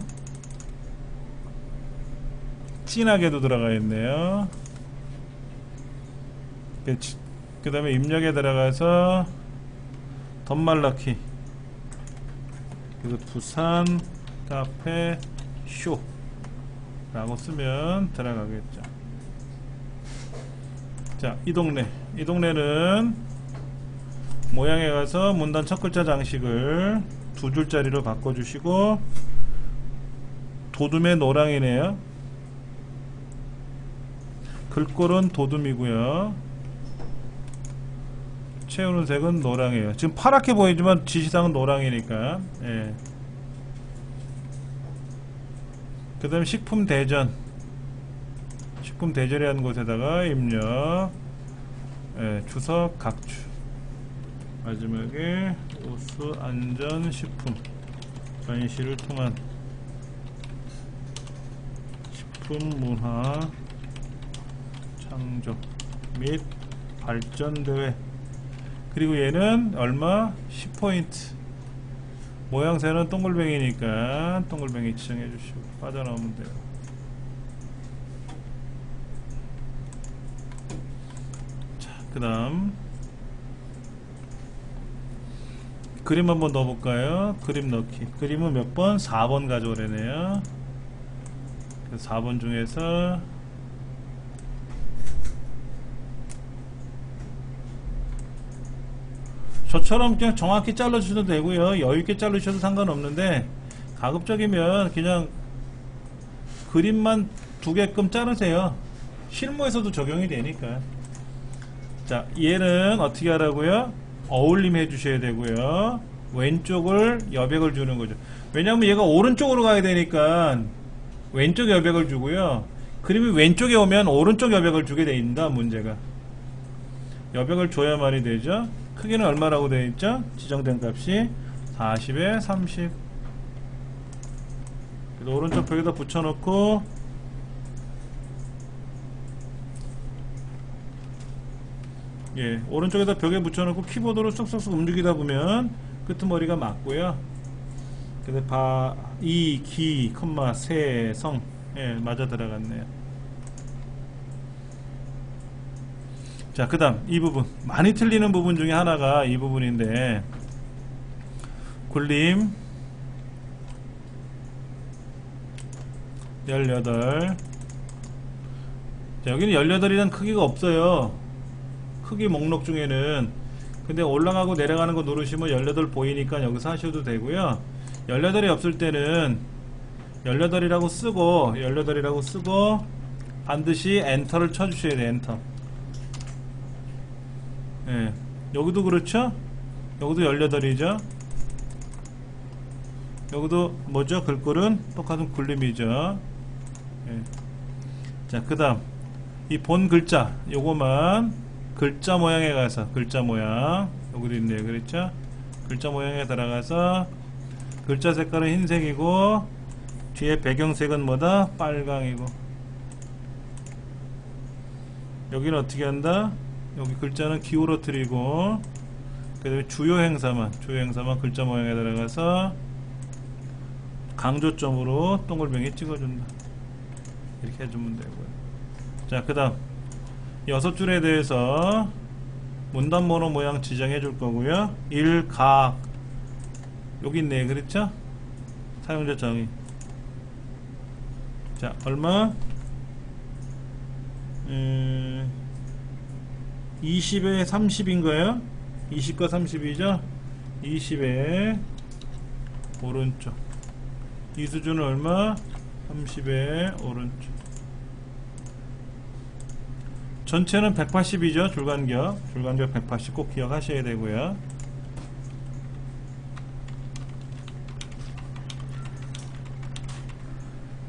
Speaker 1: 진하게도 들어가 있네요. 그 다음에 입력에 들어가서 덧말라키, 그래서 부산 카페 쇼 라고 쓰면 들어가겠죠. 자, 이 동네는 모양에 가서 문단 첫 글자 장식을 2줄짜리로 바꿔주시고, 도둠의 노랑이네요. 글꼴은 도둠이고요. 채우는 색은 노랑이에요. 지금 파랗게 보이지만 지시사항은 노랑이니까. 예. 그 다음에 식품 대전 식품 대절이라는 곳에다가 입력, 예, 주석 각주, 마지막에 오수 안전식품 관시를 통한 식품문화 창조 및 발전대회. 그리고 얘는 얼마? 10포인트. 모양새는 동글뱅이니까 동글뱅이 지정해 주시고 빠져나오면 돼요. 자, 그 다음 그림 한번 넣어볼까요? 그림 넣기. 그림은 몇 번? 4번 가져오래네요. 4번 중에서 저처럼 그냥 정확히 잘라주셔도 되고요, 여유있게 자르셔도 상관없는데 가급적이면 그냥 그림만 두게끔 자르세요. 실무에서도 적용이 되니까. 자, 얘는 어떻게 하라고요? 어울림 해주셔야 되고요, 왼쪽을 여백을 주는 거죠. 왜냐하면 얘가 오른쪽으로 가야 되니까 왼쪽 여백을 주고요, 그림이 왼쪽에 오면 오른쪽 여백을 주게 돼 있다. 문제가 여백을 줘야만이 되죠. 크기는 얼마라고 되어 있죠? 지정된 값이 40에 30. 그래서 오른쪽 벽에다 붙여놓고 예, 오른쪽에다 벽에 붙여놓고 키보드로 쏙쏙쏙 움직이다 보면 끄트머리가 맞고요. 그래서 이, 기, 컴마, 세, 성, 예, 맞아 들어갔네요. 자, 그 다음 이 부분, 많이 틀리는 부분 중에 하나가 이 부분인데, 굴림 18. 자, 여기는 18이란 크기가 없어요, 크기 목록 중에는. 근데 올라가고 내려가는 거 누르시면 18 보이니까 여기서 하셔도 되고요. 18이 없을 때는 18이라고 쓰고 반드시 엔터를 쳐주셔야 돼요. 엔터. 예, 여기도 그렇죠? 여기도 18이죠? 여기도 뭐죠? 글꼴은 똑같은 굴림이죠. 예. 자, 그 다음 이 본 글자 요거만 글자 모양에 가서, 글자 모양 여기도 있네요. 그렇죠? 글자 모양에 들어가서 글자 색깔은 흰색이고 뒤에 배경색은 뭐다? 빨강이고. 여기는 어떻게 한다? 여기 글자는 기울어뜨리고 그 다음에 주요 행사만 글자 모양에 들어가서 강조점으로 동글뱅이 찍어준다. 이렇게 해주면 되고요. 자, 그 다음 6줄에 대해서 문단번호 모양 지정해 줄 거고요. 일각 여기 있네. 그렇죠? 사용자 정의. 자, 얼마? 20에 30인가요? 20과 30이죠? 20에 오른쪽. 이 수준은 얼마? 30에 오른쪽. 전체는 180이죠. 줄간격 180 꼭 기억하셔야 되고요.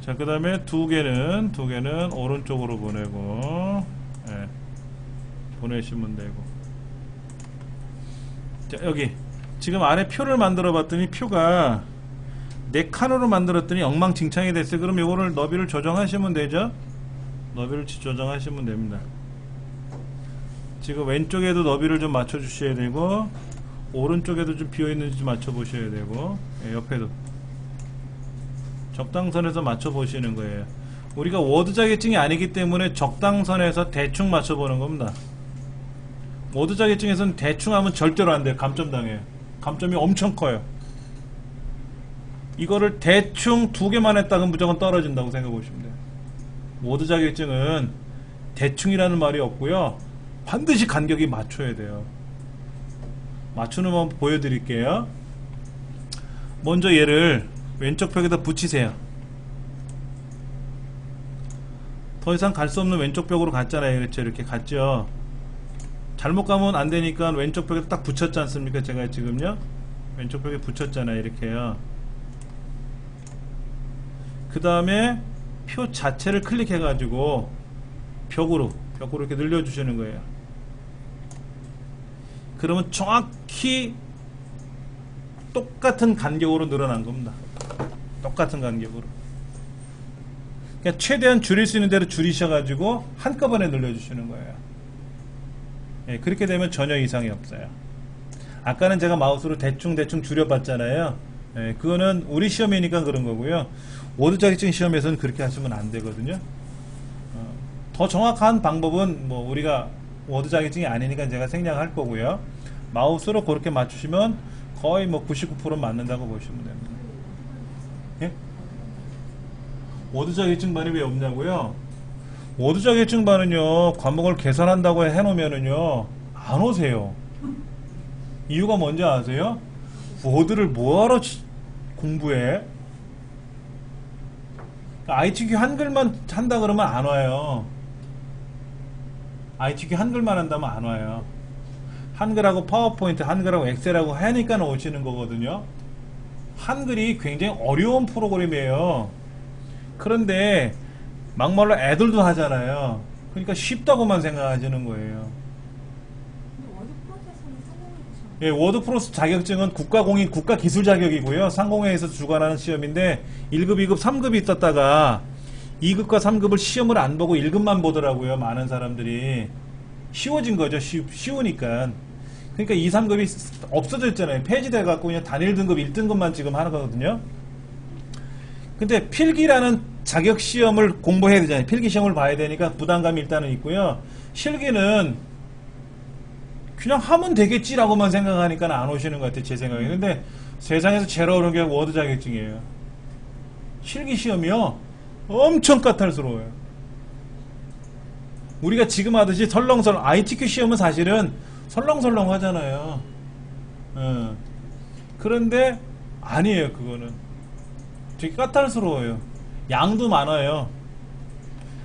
Speaker 1: 자, 그 다음에 두 개는 오른쪽으로 보내고, 예, 보내시면 되고. 자, 여기 지금 아래 표를 만들어 봤더니 표가 4칸으로 만들었더니 엉망진창이 됐어요. 그럼 요거를 너비를 조정하시면 되죠. 너비를 조정하시면 됩니다. 지금 왼쪽에도 너비를 좀 맞춰 주셔야 되고, 오른쪽에도 좀 비어있는지 좀 맞춰 보셔야 되고, 예, 옆에도 적당선에서 맞춰 보시는 거예요. 우리가 워드 자격증이 아니기 때문에 적당선에서 대충 맞춰 보는 겁니다. 워드 자격증에서는 대충 하면 절대로 안 돼요. 감점 당해요. 감점이 엄청 커요. 이거를 대충 2개만 했다가 무조건 떨어진다고 생각해 보시면 돼요. 워드 자격증은 대충이라는 말이 없고요, 반드시 간격이 맞춰야 돼요. 맞추는 법 보여드릴게요. 먼저 얘를 왼쪽 벽에다 붙이세요. 더 이상 갈 수 없는 왼쪽 벽으로 갔잖아요. 그렇죠? 이렇게 갔죠. 잘못 가면 안 되니까 왼쪽 벽에 딱 붙였지 않습니까? 제가 지금요 왼쪽 벽에 붙였잖아요. 이렇게요. 그 다음에 표 자체를 클릭해 가지고 벽으로 이렇게 늘려주시는 거예요. 그러면 정확히 똑같은 간격으로 늘어난 겁니다. 똑같은 간격으로. 그러니까 최대한 줄일 수 있는 대로 줄이셔가지고 한꺼번에 늘려주시는 거예요. 예, 그렇게 되면 전혀 이상이 없어요. 아까는 제가 마우스로 대충 줄여봤잖아요. 예, 그거는 우리 시험이니까 그런 거고요. 워드 자격증 시험에서는 그렇게 하시면 안 되거든요. 더 정확한 방법은 뭐 우리가 워드 자격증이 아니니까 제가 생략할 거고요. 마우스로 그렇게 맞추시면 거의 뭐 99% 맞는다고 보시면 됩니다. 예? 워드 자격증반이 왜 없냐고요? 워드 자격증반은요, 과목을 개설한다고 해놓으면은요, 안 오세요. 이유가 뭔지 아세요? 워드를 뭐하러 공부해? ITQ 한글만 한다 그러면 안 와요. ITQ 한글만 한다면 안 와요. 한글하고 파워포인트, 한글하고 엑셀하고 하니까 오시는 거거든요. 한글이 굉장히 어려운 프로그램이에요. 그런데 막말로 애들도 하잖아요. 그러니까 쉽다고만 생각하시는 거예요. 예, 워드프로스 자격증은 국가공인 국가기술 자격이고요. 상공회에서 주관하는 시험인데 1급, 2급, 3급이 있었다가 2급과 3급을 시험을 안 보고 1급만 보더라고요. 많은 사람들이. 쉬워진 거죠. 쉬우니까. 그러니까 2, 3급이 없어졌잖아요. 폐지돼갖고 그냥 단일 등급 1등급만 지금 하는 거거든요. 근데 필기라는 자격시험을 공부해야 되잖아요. 필기시험을 봐야 되니까 부담감이 일단은 있고요. 실기는 그냥 하면 되겠지라고만 생각하니까 안 오시는 것 같아요. 제 생각에. 근데 세상에서 제일 어려운 게 워드 자격증이에요. 실기시험이요. 엄청 까탈스러워요. 우리가 지금 하듯이 설렁설렁 ITQ 시험은 사실은 설렁설렁 하잖아요. 그런데 아니에요. 그거는 되게 까탈스러워요. 양도 많아요.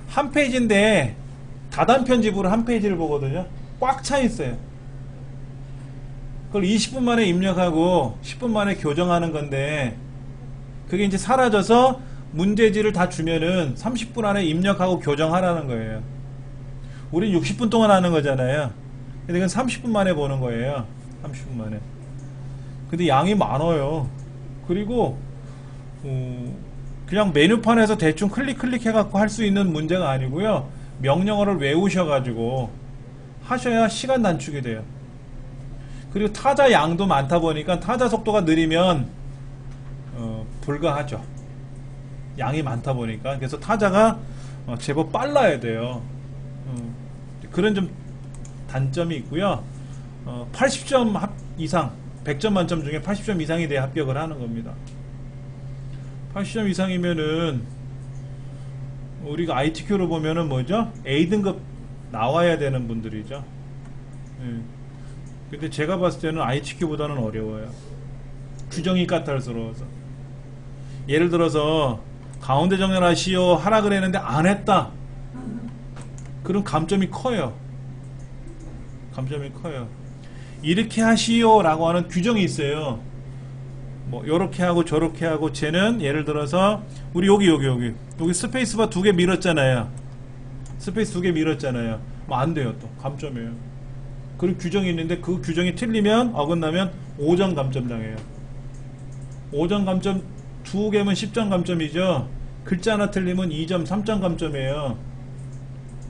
Speaker 1: 한 페이지인데 다단 편집으로 한 페이지를 보거든요. 꽉 차 있어요. 그걸 20분 만에 입력하고 10분 만에 교정하는 건데 그게 이제 사라져서 문제지를 다 주면은 30분 안에 입력하고 교정하라는 거예요. 우리 60분 동안 하는 거잖아요. 근데 이건 30분 만에 보는 거예요. 30분 만에. 근데 양이 많아요. 그리고 그냥 메뉴판에서 대충 클릭 해갖고 할 수 있는 문제가 아니고요. 명령어를 외우셔가지고 하셔야 시간 단축이 돼요. 그리고 타자 양도 많다 보니까 타자 속도가 느리면 불가하죠. 양이 많다 보니까. 그래서 타자가 제법 빨라야 돼요. 그런 좀 단점이 있고요. 80점 이상 100점 만점 중에 80점 이상이 돼야 합격을 하는 겁니다. 80점 이상이면은 우리가 ITQ로 보면은 뭐죠? A등급 나와야 되는 분들이죠. 근데 제가 봤을 때는 ITQ보다는 어려워요. 규정이 까탈스러워서. 예를 들어서 가운데 정렬하시오 하라 그랬는데 안 했다. 그럼 감점이 커요. 감점이 커요. 이렇게 하시오 라고 하는 규정이 있어요. 뭐 요렇게 하고 저렇게 하고 쟤는 예를 들어서 우리 여기 스페이스바 2개 밀었잖아요. 스페이스 2개 밀었잖아요. 뭐 안 돼요. 또 감점이에요. 그리고 규정이 있는데 그 규정이 틀리면 어긋나면 5점 감점 당해요. 5점 감점 2개면 10점 감점이죠. 글자 하나 틀리면 2점 3점 감점이에요.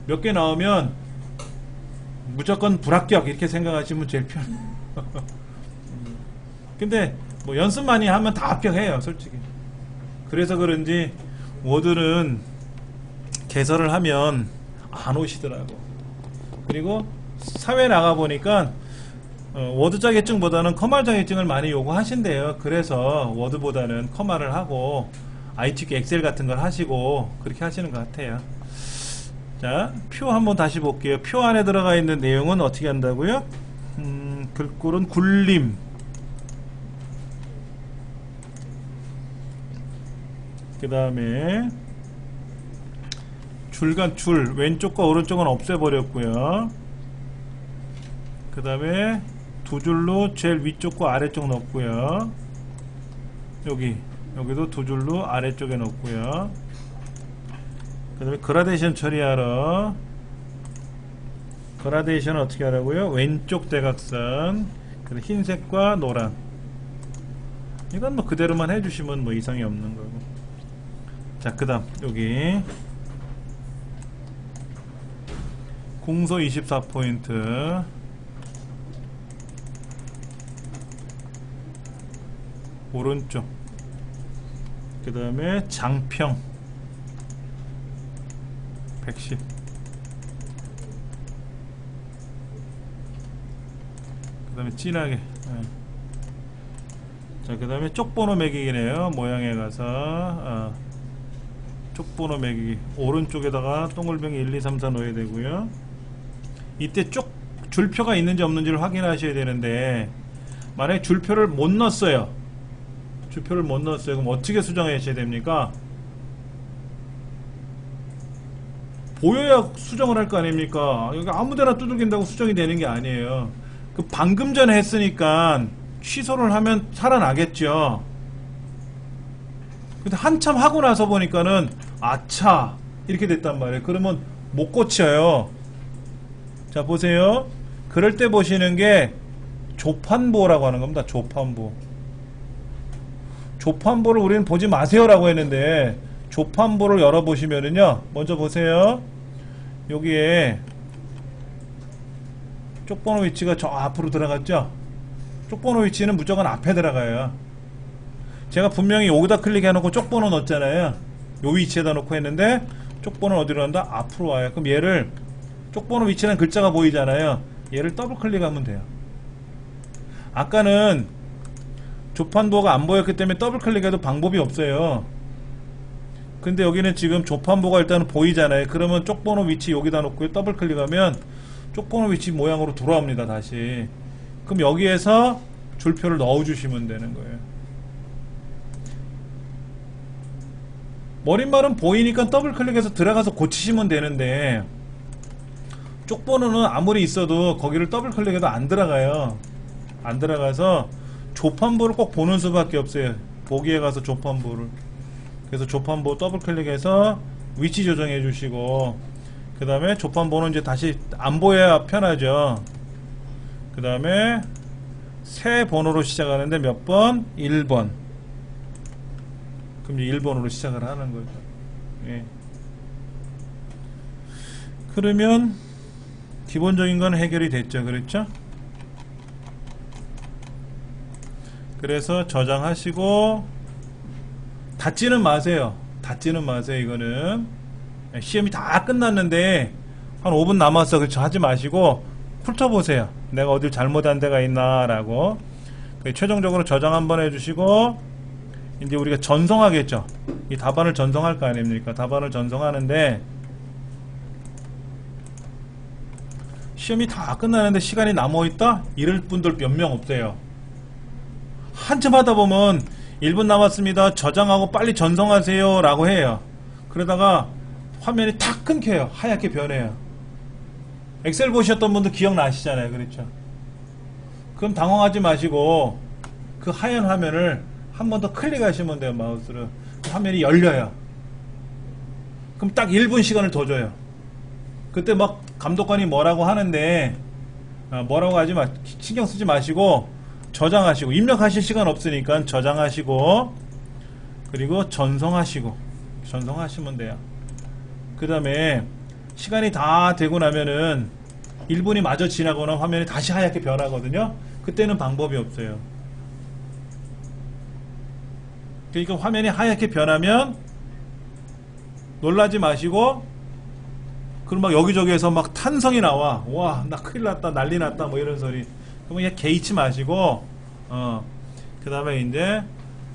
Speaker 1: 몇 개 나오면 무조건 불합격 이렇게 생각하시면 제일 편해요. 근데 뭐 연습 많이 하면 다 합격해요. 솔직히. 그래서 그런지 워드는 개설을 하면 안 오시더라고. 그리고 사회 나가보니까 워드 자격증보다는 커말 자격증을 많이 요구하신대요. 그래서 워드보다는 커말을 하고 ITQ 엑셀 같은 걸 하시고 그렇게 하시는 것 같아요. 자, 표 한번 다시 볼게요. 표 안에 들어가 있는 내용은 어떻게 한다고요? 글꼴은 굴림, 그 다음에 줄간 줄 왼쪽과 오른쪽은 없애버렸고요. 그 다음에 두 줄로 제일 위쪽과 아래쪽 넣고요. 여기도 두 줄로 아래쪽에 넣고요. 그 다음에 그라데이션 처리하러 그라데이션은 어떻게 하라고요? 왼쪽 대각선, 흰색과 노란. 이건 뭐 그대로만 해주시면 뭐 이상이 없는 거고. 자, 그 다음 여기 공소 24포인트, 오른쪽, 그 다음에 장평 110, 그 다음에 진하게. 자, 그 다음에 쪽번호 매기기네요. 모양에 가서 쪽번호 매기기, 오른쪽에다가 동글뱅이 1, 2, 3, 4 넣어야 되고요. 이때 쪽 줄표가 있는지 없는지를 확인하셔야 되는데, 만약에 줄표를 못 넣었어요. 줄표를 못 넣었어요. 그럼 어떻게 수정하셔야 됩니까? 보여야 수정을 할 거 아닙니까? 여기 아무데나 두들긴다고 수정이 되는 게 아니에요. 그 방금 전에 했으니까 취소를 하면 살아나겠죠. 근데 한참 하고 나서 보니까는 아차 이렇게 됐단 말이에요. 그러면 못 고쳐요. 자, 보세요. 그럴 때 보시는 게 조판보라고 하는 겁니다. 조판보. 조판보를 우리는 보지 마세요 라고 했는데, 조판보를 열어보시면은요, 먼저 보세요. 여기에 쪽번호 위치가 저 앞으로 들어갔죠. 쪽번호 위치는 무조건 앞에 들어가요. 제가 분명히 여기다 클릭해놓고 쪽번호 넣었잖아요. 요 위치에다 놓고 했는데 쪽번호는 어디로 간다? 앞으로 와요. 그럼 얘를, 쪽번호 위치는 글자가 보이잖아요. 얘를 더블 클릭하면 돼요. 아까는 조판보가 안 보였기 때문에 더블 클릭해도 방법이 없어요. 근데 여기는 지금 조판보가 일단은 보이잖아요. 그러면 쪽번호 위치 여기다 놓고 더블 클릭하면 쪽번호 위치 모양으로 돌아옵니다. 다시. 그럼 여기에서 줄표를 넣어주시면 되는 거예요. 머릿말은 보이니까 더블 클릭해서 들어가서 고치시면 되는데, 쪽번호는 아무리 있어도 거기를 더블 클릭해도 안 들어가요. 안 들어가서 조판보를 꼭 보는 수밖에 없어요. 보기에 가서 조판보를. 그래서 조판보 더블 클릭해서 위치 조정해 주시고, 그 다음에 조판보는 이제 다시 안 보여야 편하죠. 그 다음에 새 번호로 시작하는데 몇 번? 1번. 그럼 이제 1번으로 시작을 하는 거죠. 예. 그러면 기본적인 건 해결이 됐죠. 그렇죠? 그래서 저장하시고, 닫지는 마세요. 닫지는 마세요. 이거는 시험이 다 끝났는데 한 5분 남았어. 그렇죠? 하지 마시고 훑어보세요. 내가 어딜 잘못한 데가 있나 라고. 최종적으로 저장 한번 해주시고, 이제 우리가 전송하겠죠. 이 답안을 전송할 거 아닙니까? 답안을 전송하는데, 시험이 다 끝나는데 시간이 남아있다? 이럴 분들 몇 명 없어요. 한참 하다 보면 1분 남았습니다. 저장하고 빨리 전송하세요 라고 해요. 그러다가 화면이 탁 끊겨요. 하얗게 변해요. 엑셀 보셨던 분들 기억나시잖아요. 그렇죠? 그럼 당황하지 마시고 그 하얀 화면을 한 번 더 클릭하시면 돼요. 마우스로. 그 화면이 열려요. 그럼 딱 1분 시간을 더 줘요. 그때 막 감독관이 뭐라고 하는데 뭐라고 하지 마, 신경 쓰지 마시고 저장하시고, 입력하실 시간 없으니까 저장하시고, 그리고 전송하시고, 전송하시면 돼요. 그 다음에 시간이 다 되고 나면은 1분이 마저 지나거나 화면이 다시 하얗게 변하거든요. 그때는 방법이 없어요. 그러니까 화면이 하얗게 변하면 놀라지 마시고, 그럼 막 여기저기에서 막 탄성이 나와. 와, 나 큰일 났다, 난리 났다, 뭐 이런 소리. 그러면 그냥 개의치 마시고, 그 다음에 이제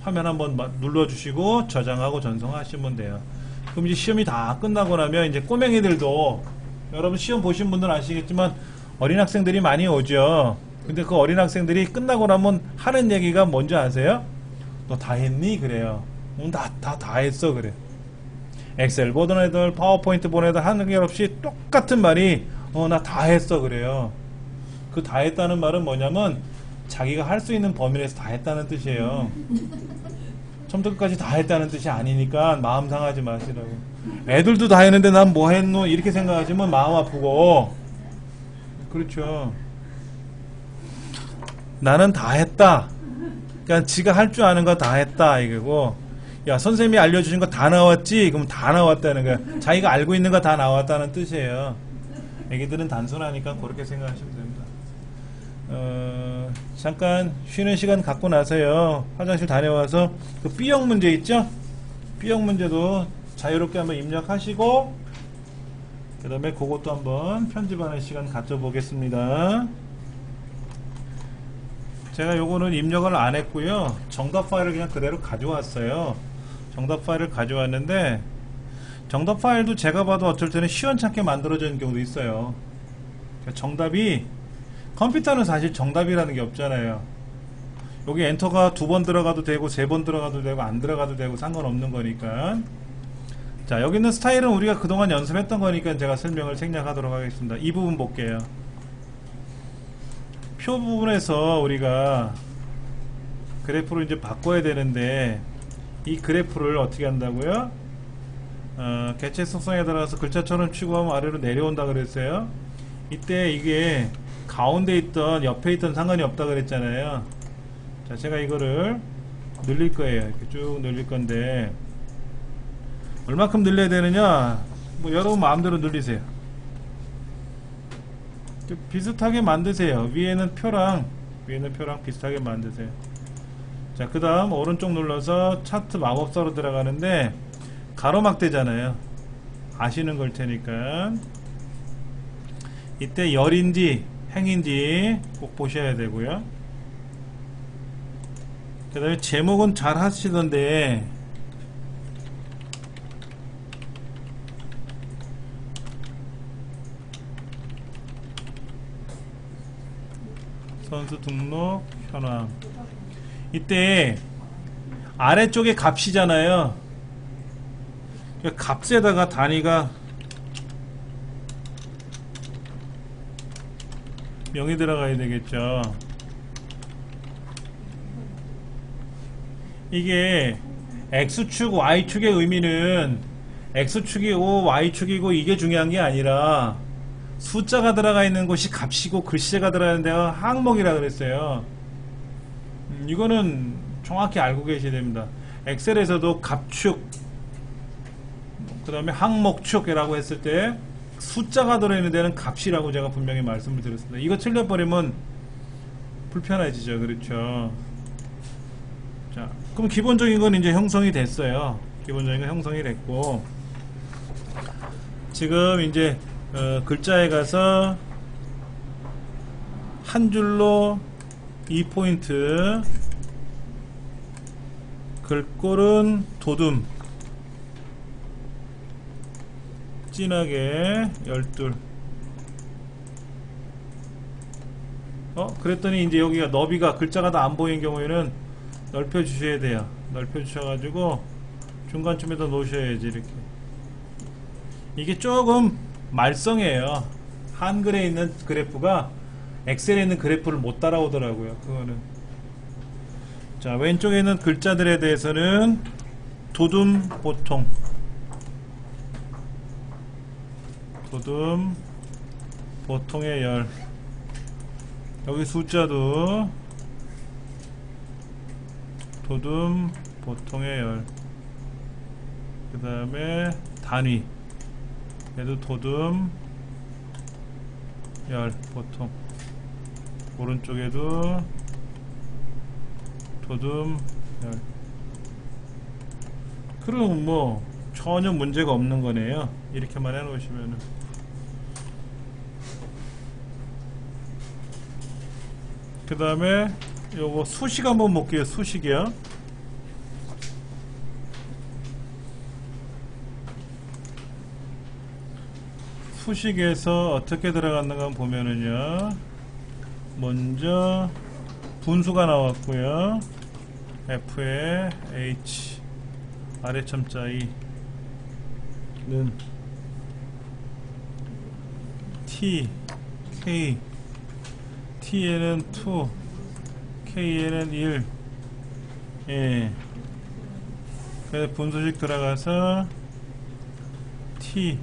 Speaker 1: 화면 한번 눌러주시고 저장하고 전송하시면 돼요. 그럼 이제 시험이 다 끝나고 나면 이제 꼬맹이들도, 여러분 시험 보신 분들은 아시겠지만 어린 학생들이 많이 오죠. 근데 그 어린 학생들이 끝나고 나면 하는 얘기가 뭔지 아세요? 너 다 했니? 그래요. 다 했어. 그래. 엑셀 보던 애들, 파워포인트 보는 애들 하는 게 없이 똑같은 말이 나 다 했어. 그래요. 그 다 했다는 말은 뭐냐면 자기가 할 수 있는 범위 내에서 다 했다는 뜻이에요. 처음부터 끝까지 다 했다는 뜻이 아니니까 마음 상하지 마시라고. 애들도 다 했는데 난 뭐 했노? 이렇게 생각하시면 마음 아프고, 그렇죠. 나는 다 했다. 그러니까 지가 할 줄 아는 거 다 했다 이거고, 야 선생님이 알려주신 거 다 나왔지? 그럼 다 나왔다는 거야. 자기가 알고 있는 거 다 나왔다는 뜻이에요. 애기들은 단순하니까 그렇게 생각하시면 됩니다. 잠깐 쉬는 시간 갖고 나서요, 화장실 다녀와서 그 B형 문제 있죠? B형 문제도 자유롭게 한번 입력하시고, 그 다음에 그것도 한번 편집하는 시간 가져보겠습니다. 제가 요거는 입력을 안 했고요, 정답 파일을 그냥 그대로 가져왔어요. 정답 파일을 가져왔는데, 정답 파일도 제가 봐도 어쩔 때는 시원찮게 만들어지는 경우도 있어요. 정답이, 컴퓨터는 사실 정답이라는 게 없잖아요. 여기 엔터가 2번 들어가도 되고 3번 들어가도 되고 안 들어가도 되고 상관없는 거니까. 자, 여기 있는 스타일은 우리가 그동안 연습했던 거니까 제가 설명을 생략하도록 하겠습니다. 이 부분 볼게요. 표 부분에서 우리가 그래프를 이제 바꿔야 되는데, 이 그래프를 어떻게 한다고요? 개체 속성에 따라서 글자처럼 취급하면 아래로 내려온다 그랬어요. 이때 이게 가운데 있던 옆에 있던 상관이 없다 그랬잖아요. 자, 제가 이거를 늘릴 거예요. 이렇게 쭉 늘릴 건데, 얼마큼 늘려야 되느냐, 뭐 여러분 마음대로 늘리세요. 비슷하게 만드세요. 위에는 표랑 비슷하게 만드세요. 자, 그 다음 오른쪽 눌러서 차트 마법사로 들어가는데, 가로막대잖아요. 아시는 걸 테니까. 이때 열인지 행인지 꼭 보셔야 되고요. 그 다음에 제목은 잘 하시던데, 선수 등록 현황. 이때 아래쪽에 값이잖아요. 값에다가 단위가 명이 들어가야 되겠죠. 이게 X축, Y축의 의미는 X축이고 Y축이고 이게 중요한 게 아니라, 숫자가 들어가 있는 곳이 값이고 글씨가 들어가 있는 데가 항목이라 그랬어요. 이거는 정확히 알고 계셔야 됩니다. 엑셀에서도 값축, 그 다음에 항목축이라고 했을 때 숫자가 들어있는 데는 값이라고 제가 분명히 말씀을 드렸습니다. 이거 틀려버리면 불편해지죠. 그렇죠. 자, 그럼 기본적인 건 이제 형성이 됐어요. 기본적인 건 형성이 됐고, 지금 이제 글자에 가서 한 줄로 2포인트, 글꼴은 도둠, 진하게 12. 그랬더니 이제 여기가 너비가 글자가 다 안 보이는 경우에는 넓혀 주셔야 돼요. 넓혀 주셔가지고 중간쯤에다 놓으셔야지. 이렇게. 이게 조금 말썽이에요. 한글에 있는 그래프가 엑셀에 있는 그래프를 못 따라오더라고요. 그거는. 자, 왼쪽에 있는 글자들에 대해서는 도둠 보통, 도둠 보통의 열. 여기 숫자도 도둠 보통의 열. 그 다음에 단위, 얘도 도둠 열 보통. 오른쪽에도 도둠 열. 그럼 뭐 전혀 문제가 없는 거네요. 이렇게만 해 놓으시면은. 그 다음에 요거 수식 한번 볼게요. 수식이요. 수식에서 어떻게 들어갔는가 보면은요, 먼저 분수가 나왔고요. F에 H 아래첨자 E는 T K, T에는 2, K에는 1. 예. 그래서 분수식 들어가서 T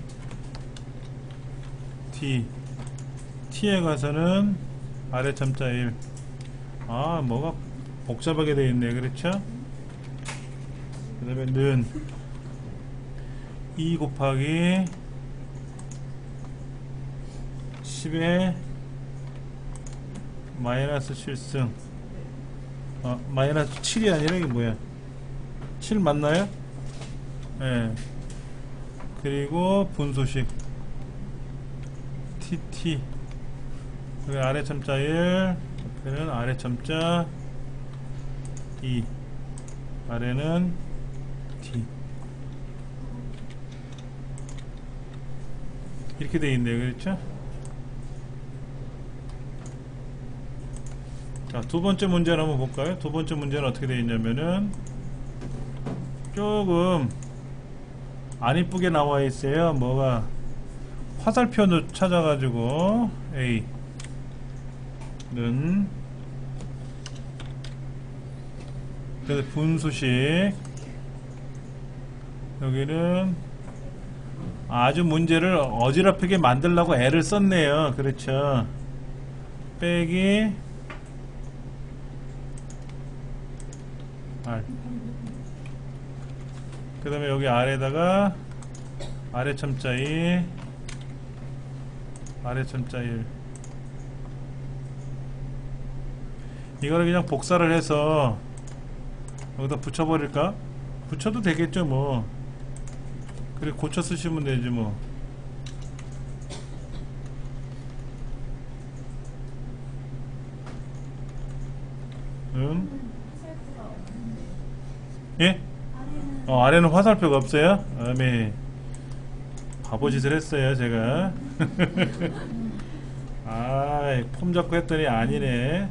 Speaker 1: t에 가서는 아래 점자 1. 아, 뭐가 복잡하게 되어 있네. 그렇죠? 그 다음에 는 2 곱하기 10의 마이너스 7승. 마이너스 7이 아니라 이게 뭐야? 7 맞나요? 예. 네. 그리고 분수식 tt. 여기 아래 점자 1, 옆에는 아래 점자 2, 아래는 t. 이렇게 돼 있네요. 그렇죠? 자, 두 번째 문제를 한번 볼까요? 두 번째 문제는 어떻게 되어 있냐면은 조금 안 이쁘게 나와 있어요. 뭐가 화살표를 찾아가지고 A는 그래서 분수식, 여기는 아주 문제를 어지럽히게 만들려고 애를 썼네요. 그렇죠? 빼기 R. 그 다음에 여기 아래다가 아래 첨자 2, 아래 첨자 1. 이거를 그냥 복사를 해서 여기다 붙여버릴까? 붙여도 되겠죠 뭐. 그래 고쳐 쓰시면 되지 뭐. 예? 아래는 화살표가 없어요? 네. 바보짓을 했어요 제가. 아, 폼 잡고 했더니 아니네.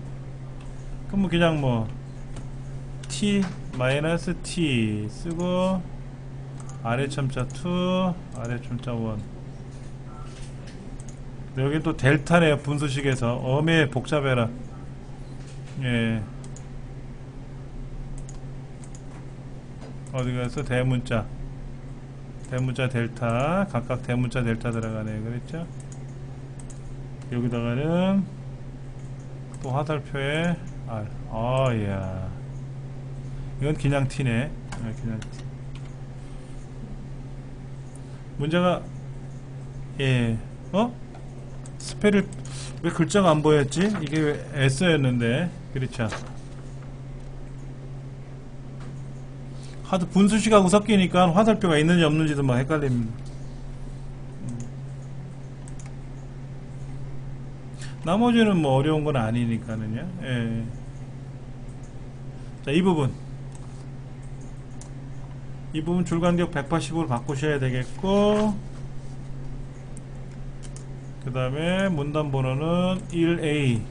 Speaker 1: 그럼 뭐 그냥 뭐 t 마이너스 t 쓰고 아래 첨자 2, 아래 첨자 1. 여긴 또 델타네요. 분수식에서 엄에 복잡해라. 예. 어디 가서 대문자 델타, 각각 대문자 델타 들어가네요. 그랬죠? 여기다가는 또 화살표에 R. 이야, 이건 그냥 T네. 그냥 T. 문제가 스펠을 왜 글자가 안 보였지? 이게 왜 S였는데. 그렇죠? 하도 분수식하고 섞이니까 화살표가 있는지 없는지도 막 헷갈립니다. 나머지는 뭐 어려운 건 아니니까는요. 예. 자, 이 부분 줄간격 180으로 바꾸셔야 되겠고, 그 다음에 문단 번호는 1A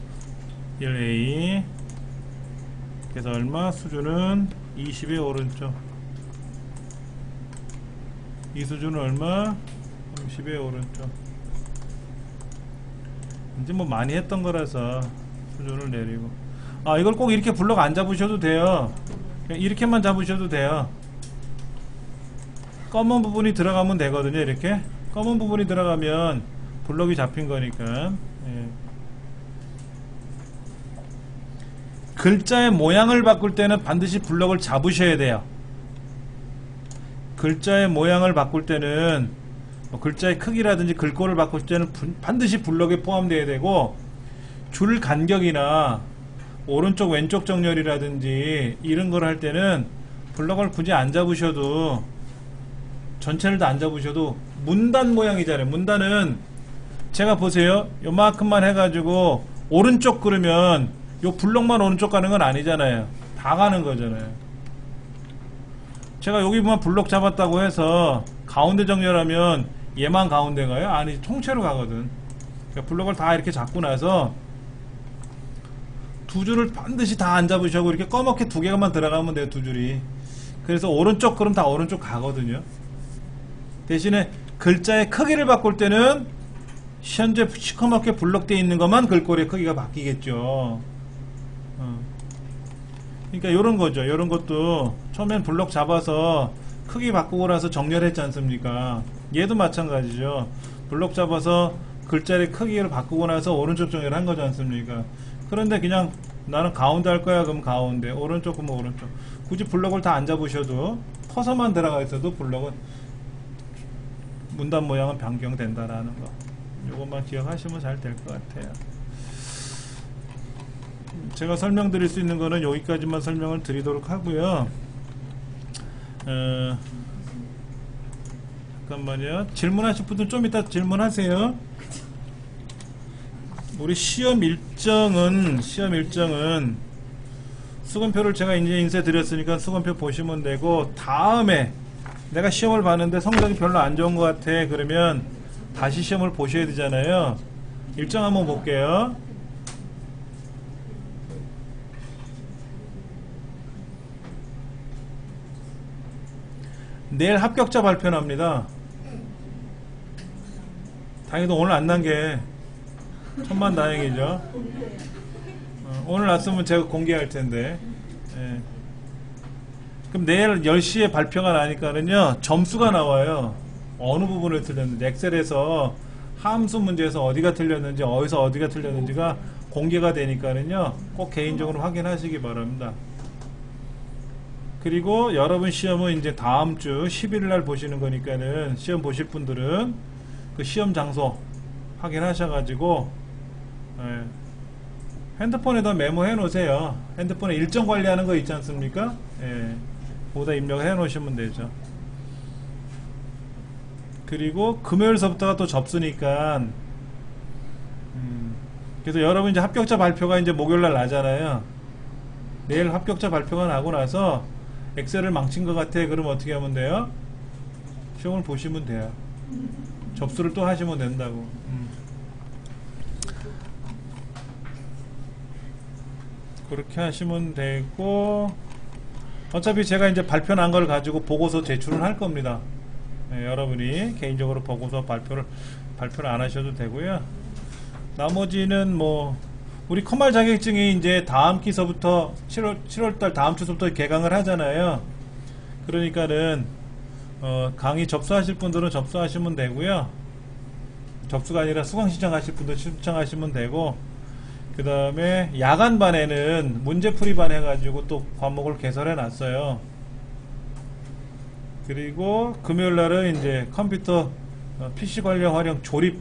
Speaker 1: 그래서 얼마? 수준은 20의 오른쪽. 이 수준은 얼마? 30의 오른쪽. 이제 뭐 많이 했던 거라서 수준을 내리고. 이걸 꼭 이렇게 블럭 안 잡으셔도 돼요. 그냥 이렇게만 잡으셔도 돼요. 검은 부분이 들어가면 되거든요. 이렇게 검은 부분이 들어가면 블럭이 잡힌 거니까. 예. 글자의 모양을 바꿀 때는 반드시 블럭을 잡으셔야 돼요. 글자의 모양을 바꿀 때는 글자의 크기라든지 글꼴을 바꿀 때는 반드시 블럭에 포함되어야 되고, 줄 간격이나 오른쪽 왼쪽 정렬이라든지 이런 걸 할 때는 블럭을 굳이 안 잡으셔도, 전체를 다 안 잡으셔도, 문단 모양이잖아요. 문단은 제가 보세요, 요만큼만 해가지고 오른쪽 그러면 요 블럭만 오른쪽 가는 건 아니잖아요. 다 가는 거잖아요. 제가 여기만 블럭 잡았다고 해서 가운데 정렬하면 얘만 가운데 가요? 아니, 통째로 가거든. 그러니까 블럭을 다 이렇게 잡고 나서 두 줄을 반드시 다 안 잡으셔고 이렇게 꺼멓게 두 개만 들어가면 돼요. 두 줄이. 그래서 오른쪽 그럼 다 오른쪽 가거든요. 대신에 글자의 크기를 바꿀 때는 현재 시커멓게 블럭되어 있는 것만 글꼴의 크기가 바뀌겠죠. 그러니까 요런 거죠. 요런 것도 처음엔 블럭 잡아서 크기 바꾸고 나서 정렬했지 않습니까? 얘도 마찬가지죠. 블럭 잡아서 글자의 크기를 바꾸고 나서 오른쪽 정리를 한 거지 않습니까? 그런데 그냥 나는 가운데 할 거야 그럼 가운데, 오른쪽 그러면 오른쪽. 굳이 블럭을 다 안 잡으셔도 커서만 들어가 있어도 블럭은 문단 모양은 변경된다라는 거, 요것만 기억하시면 잘 될 것 같아요. 제가 설명드릴 수 있는 거는 여기까지만 설명을 드리도록 하고요. 잠깐만요. 질문하실 분들 좀 이따 질문하세요. 우리 시험 일정은 수검표를 제가 이제 인쇄 드렸으니까 수검표 보시면 되고, 다음에 내가 시험을 봤는데 성적이 별로 안 좋은 것 같아 그러면 다시 시험을 보셔야 되잖아요. 일정 한번 볼게요. 내일 합격자 발표 납니다. 다행히도 오늘 안 난 게 천만다행이죠. 오늘 났으면 제가 공개할 텐데. 예. 그럼 내일 10시에 발표가 나니까는요, 점수가 나와요. 어느 부분을 틀렸는지. 엑셀에서 함수 문제에서 어디가 틀렸는지, 어디서 어디가 틀렸는지가 공개가 되니까는요, 꼭 개인적으로 확인하시기 바랍니다. 그리고 여러분 시험은 이제 다음 주 11일 날 보시는 거니까는, 시험 보실 분들은 그 시험 장소 확인하셔가지고, 예, 핸드폰에다 메모해 놓으세요. 핸드폰에 일정 관리하는 거 있지 않습니까? 예, 거기다 입력을 해 놓으시면 되죠. 그리고 금요일서부터가 또 접수니까, 그래서 여러분 이제 합격자 발표가 이제 목요일날 나잖아요. 내일 합격자 발표가 나고 나서 엑셀을 망친 것 같아 그럼 어떻게 하면 돼요? 시험을 보시면 돼요. 접수를 또 하시면 된다고. 그렇게 하시면 되고, 어차피 제가 이제 발표 난 걸 가지고 보고서 제출을 할 겁니다. 네, 여러분이 개인적으로 보고서 발표를 안 하셔도 되고요. 나머지는 뭐 우리 컴활 자격증이 이제 다음 기서부터 7월달 다음 주부터 개강을 하잖아요. 그러니까는 강의 접수하실 분들은 접수하시면 되고요. 접수가 아니라 수강 신청하실 분들 신청하시면 되고, 그 다음에 야간반에는 문제풀이반 해가지고 또 과목을 개설해 놨어요. 그리고 금요일날은 이제 컴퓨터 PC 관련 활용 조립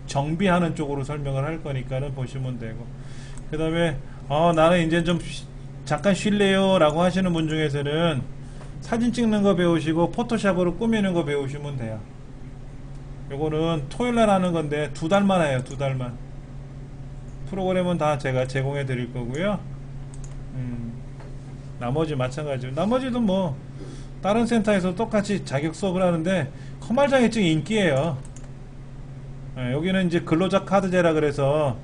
Speaker 1: 정비하는 쪽으로 설명을 할 거니까는 보시면 되고, 그 다음에 나는 이제 좀 잠깐 쉴래요 라고 하시는 분 중에서는 사진 찍는 거 배우시고 포토샵으로 꾸미는 거 배우시면 돼요. 요거는 토요일날 하는 건데 2달만 해요. 2달만. 프로그램은 다 제가 제공해 드릴 거고요. 나머지 마찬가지로, 나머지도 뭐 다른 센터에서 똑같이 자격 수업을 하는데 컴활 자격증이 인기예요. 여기는 이제 근로자 카드제라 그래서,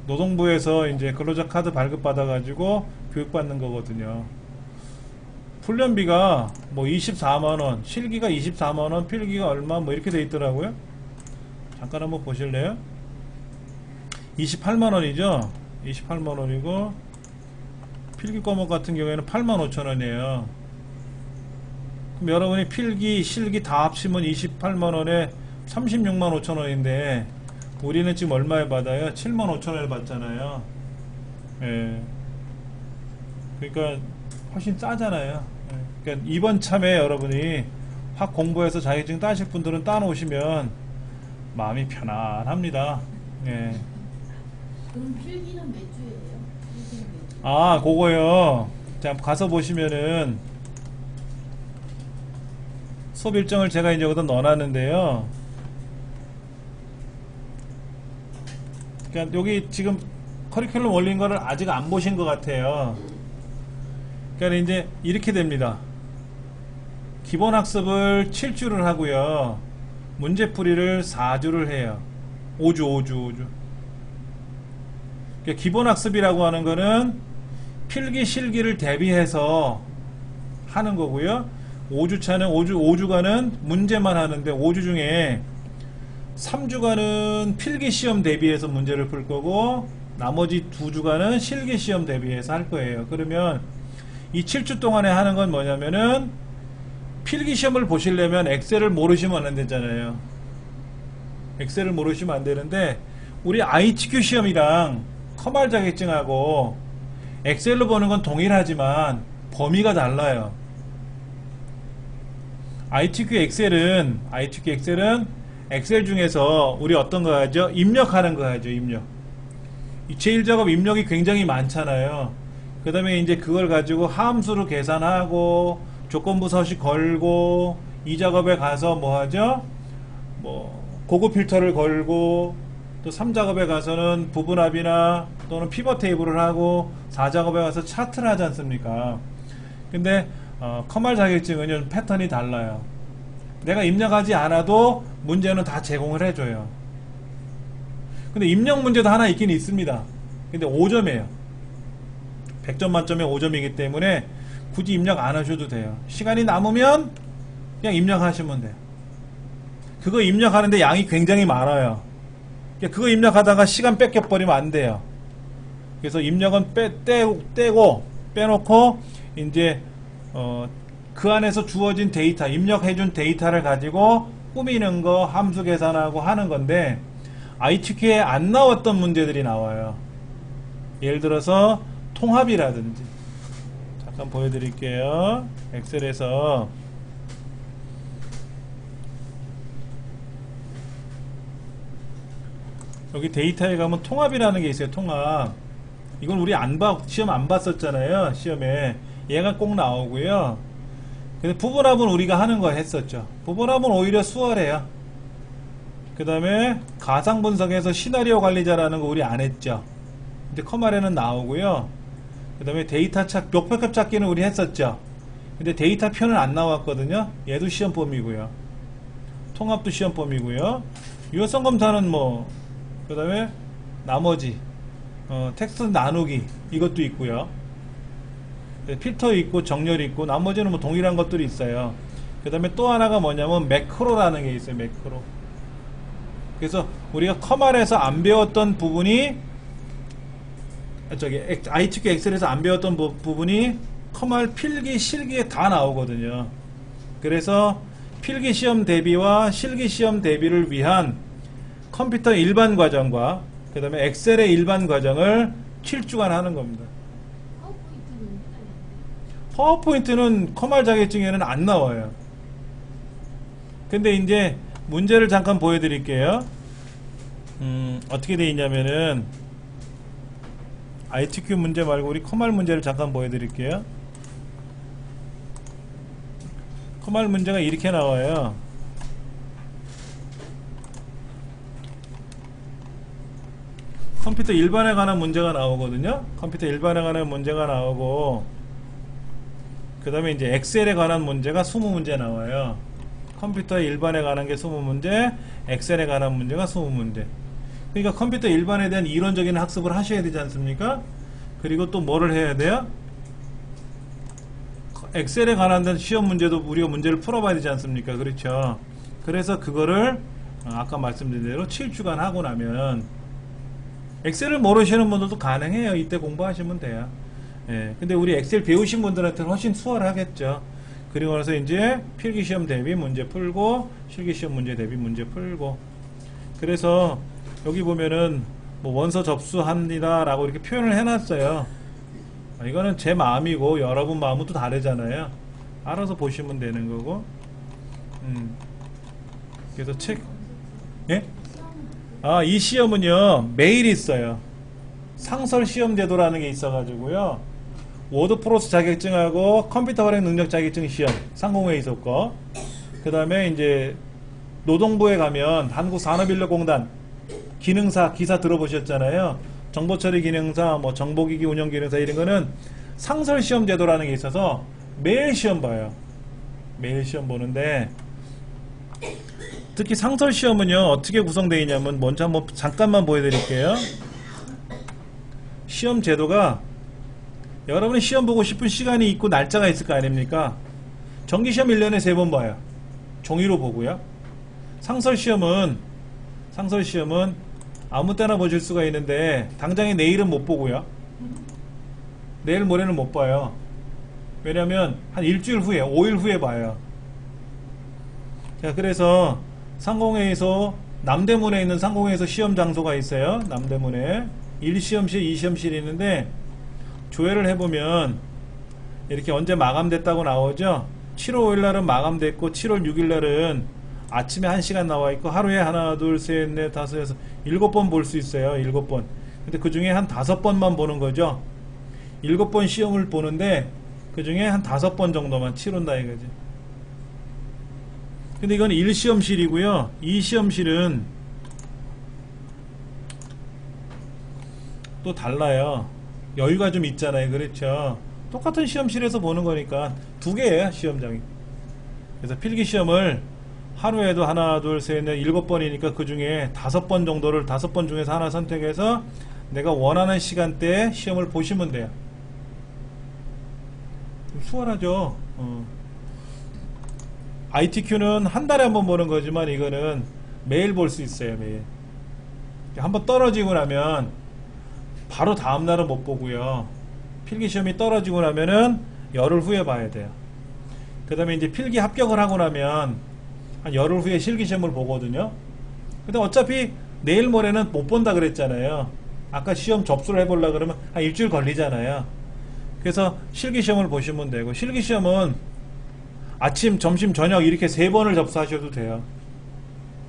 Speaker 1: 노동부에서 이제 근로자 카드 발급받아 가지고 교육받는 거거든요. 훈련비가 뭐 24만원, 실기가 24만원, 필기가 얼마 뭐 이렇게 돼 있더라고요. 잠깐 한번 보실래요? 28만원이죠. 28만원이고 필기 과목 같은 경우에는 85,000원이에요 그럼 여러분이 필기 실기 다 합치면 28만원에 365,000원인데 우리는 지금 얼마에 받아요? 75,000원을 받잖아요. 예. 그러니까 훨씬 싸잖아요. 예. 그러니까 이번 참에 여러분이 확 공부해서 자격증 따실 분들은 따놓으시면 마음이 편안합니다. 예.
Speaker 2: 그럼 필기는 몇 주예요?
Speaker 1: 그거요. 자, 가서 보시면은 수업 일정을 제가 이제 여기다 넣어놨는데요. 그러니까 여기 지금 커리큘럼 올린 거를 아직 안 보신 것 같아요. 그러니까 이제 이렇게 됩니다. 기본 학습을 7주를 하고요. 문제풀이를 4주를 해요. 5주. 그러니까 기본 학습이라고 하는 거는 필기 실기를 대비해서 하는 거고요. 5주간은 문제만 하는데 5주 중에 3주간은 필기 시험 대비해서 문제를 풀 거고 나머지 2주간은 실기 시험 대비해서 할 거예요. 그러면 이 7주 동안에 하는 건 뭐냐면은 필기 시험을 보시려면 엑셀을 모르시면 안 되잖아요. 엑셀을 모르시면 안 되는데, 우리 ITQ 시험이랑 커말 자격증하고 엑셀로 보는 건 동일하지만 범위가 달라요. ITQ 엑셀은 엑셀 중에서 우리 어떤 거 하죠? 입력하는 거 하죠. 입력. 제1작업 입력이 굉장히 많잖아요. 그 다음에 이제 그걸 가지고 함수로 계산하고 조건부 서식 걸고, 이 작업에 가서 뭐 하죠? 뭐 고급 필터를 걸고, 또 3작업에 가서는 부분합이나 또는 피벗 테이블을 하고, 4작업에 가서 차트를 하지 않습니까? 근데 커말 자격증은 패턴이 달라요. 내가 입력하지 않아도 문제는 다 제공을 해줘요. 근데 입력 문제도 하나 있긴 있습니다. 근데 5점이에요. 100점 만점에 5점이기 때문에 굳이 입력 안 하셔도 돼요. 시간이 남으면 그냥 입력하시면 돼요. 그거 입력하는데 양이 굉장히 많아요. 그거 입력하다가 시간 뺏겨버리면 안 돼요. 그래서 입력은 빼놓고 이제 그 안에서 주어진 데이터, 입력해준 데이터를 가지고 꾸미는 거, 함수 계산하고 하는 건데, ITQ에 안 나왔던 문제들이 나와요. 예를 들어서 통합이라든지. 잠깐 보여드릴게요. 엑셀에서 여기 데이터에 가면 통합이라는 게 있어요. 통합. 이건 우리 시험 안 봤었잖아요. 시험에. 얘가 꼭 나오고요. 근데 부분합은 우리가 하는 거 했었죠. 부분합은 오히려 수월해요. 그 다음에 가상분석에서 시나리오 관리자라는 거 우리 안 했죠. 근데 커말에는 나오고요. 그 다음에 데이터 목표값 찾기는 우리 했었죠. 근데 데이터 표는 안 나왔거든요. 얘도 시험 범위고요. 통합도 시험 범위고요. 유효성 검사는 뭐, 그 다음에 나머지 텍스트 나누기 이것도 있고요. 필터 있고 정렬 있고 나머지는 뭐 동일한 것들이 있어요. 그 다음에 또 하나가 뭐냐면 매크로라는 게 있어요. 매크로. 그래서 우리가 커말에서 안 배웠던 부분이 ITQ 엑셀에서 안 배웠던 부분이 커말 필기 실기에 다 나오거든요. 그래서 필기 시험 대비와 실기 시험 대비를 위한 컴퓨터 일반 과정과 그 다음에 엑셀의 일반 과정을 7주간 하는 겁니다. 파워포인트는 커말 자격증에는 안 나와요. 근데 이제 문제를 잠깐 보여드릴게요. 어떻게 돼 있냐면은 ITQ 문제 말고 우리 커말 문제를 잠깐 보여드릴게요. 커말 문제가 이렇게 나와요. 컴퓨터 일반에 관한 문제가 나오거든요. 컴퓨터 일반에 관한 문제가 나오고, 그 다음에 이제 엑셀에 관한 문제가 20문제 나와요. 컴퓨터 일반에 관한 게 20문제, 엑셀에 관한 문제가 20문제. 그러니까 컴퓨터 일반에 대한 이론적인 학습을 하셔야 되지 않습니까? 그리고 또 뭐를 해야 돼요? 엑셀에 관한 시험 문제도 우리가 문제를 풀어봐야 되지 않습니까? 그렇죠. 그래서 그거를 아까 말씀드린 대로 7주간 하고 나면, 엑셀을 모르시는 분들도 가능해요. 이때 공부하시면 돼요. 예. 근데 우리 엑셀 배우신 분들한테는 훨씬 수월하겠죠. 그리고 나서 이제 필기시험 대비 문제 풀고, 실기시험 문제 대비 문제 풀고. 그래서 여기 보면은 뭐 원서 접수합니다 라고 이렇게 표현을 해놨어요. 이거는 제 마음이고 여러분 마음은 또 다르잖아요. 알아서 보시면 되는 거고. 그래서 예? 이 시험은요 매일 있어요. 상설 시험 제도라는 게 있어가지고요, 워드 프로스 자격증하고 컴퓨터 활용 능력 자격증 시험 상공회의 있었고, 그 다음에 이제 노동부에 가면 한국산업인력공단 기능사 기사 들어보셨잖아요. 정보처리 기능사, 뭐 정보기기 운영 기능사, 이런 거는 상설 시험 제도라는 게 있어서 매일 시험 봐요. 매일 시험 보는데, 특히 상설 시험은요 어떻게 구성되어 있냐면, 먼저 한번 잠깐만 보여드릴게요. 시험 제도가, 여러분이 시험 보고 싶은 시간이 있고 날짜가 있을 거 아닙니까? 정기시험 1년에 3번 봐요. 종이로 보고요. 상설 시험은 아무 때나 보실 수가 있는데, 당장에 내일은 못 보고요. 내일 모레는 못 봐요. 왜냐면 한 일주일 후에, 5일 후에 봐요. 자, 그래서 상공회의소 남대문에 있는 상공에서 시험 장소가 있어요. 남대문에 1시험실, 2시험실이 있는데 조회를 해보면 이렇게 언제 마감됐다고 나오죠. 7월 5일날은 마감됐고 7월 6일날은 아침에 1시간 나와있고 하루에 하나 둘셋넷 다섯 여섯 7번 볼 수 있어요. 7번. 근데 그 중에 한 5번만 보는 거죠. 7번 시험을 보는데 그 중에 한 5번 정도만 치른다 이거지. 근데 이건 1시험실이고요 2시험실은 또 달라요. 여유가 좀 있잖아요. 그렇죠. 똑같은 시험실에서 보는 거니까 두 개예요 시험장이. 그래서 필기시험을 하루에도 하나 둘셋넷 7번이니까 그 중에 5번 정도를 5번 중에서 하나 선택해서 내가 원하는 시간대에 시험을 보시면 돼요. 수월하죠. ITQ는 한 달에 한 번 보는 거지만 이거는 매일 볼 수 있어요. 매일. 한번 떨어지고 나면 바로 다음날은 못 보고요. 필기시험이 떨어지고 나면은 열흘 후에 봐야 돼요. 그 다음에 이제 필기 합격을 하고 나면 한 열흘 후에 실기시험을 보거든요. 근데 어차피 내일 모레는 못 본다 그랬잖아요. 아까 시험 접수를 해보려고 그러면 한 일주일 걸리잖아요. 그래서 실기시험을 보시면 되고, 실기시험은 아침, 점심, 저녁 이렇게 3번을 접수하셔도 돼요.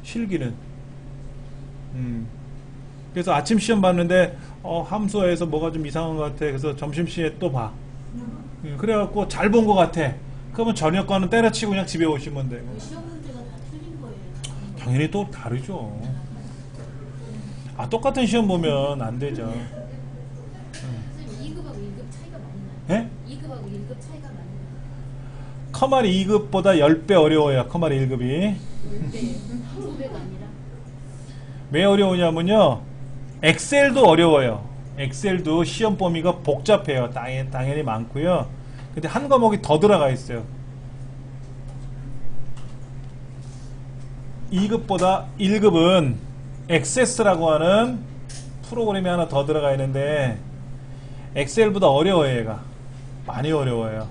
Speaker 1: 실기는. 그래서 아침 시험 봤는데 함수에서 뭐가 좀 이상한 것 같아. 그래서 점심시에 또 봐. 그래갖고 잘 본 것 같아. 그러면 저녁 거는 때려치고 그냥 집에 오시면 되고.
Speaker 2: 시험 문제가 다 틀린 거예요.
Speaker 1: 당연히 또 다르죠. 똑같은 시험 보면 안 되죠.
Speaker 2: 선생님 2급하고 1급 차이가 많이 나요?
Speaker 1: 네?
Speaker 2: 2급하고 1급 차이가 많이 나요?
Speaker 1: 커말이 2급보다 10배 어려워요. 커말이 1급이.
Speaker 2: 10배, 2배가 아니라?
Speaker 1: 왜 어려우냐면요. 엑셀도 어려워요. 엑셀도 시험 범위가 복잡해요. 당연히 많고요. 근데 한 과목이 더 들어가 있어요. 2급보다 1급은 액세스라고 하는 프로그램이 하나 더 들어가 있는데 엑셀보다 어려워요. 얘가 많이 어려워요.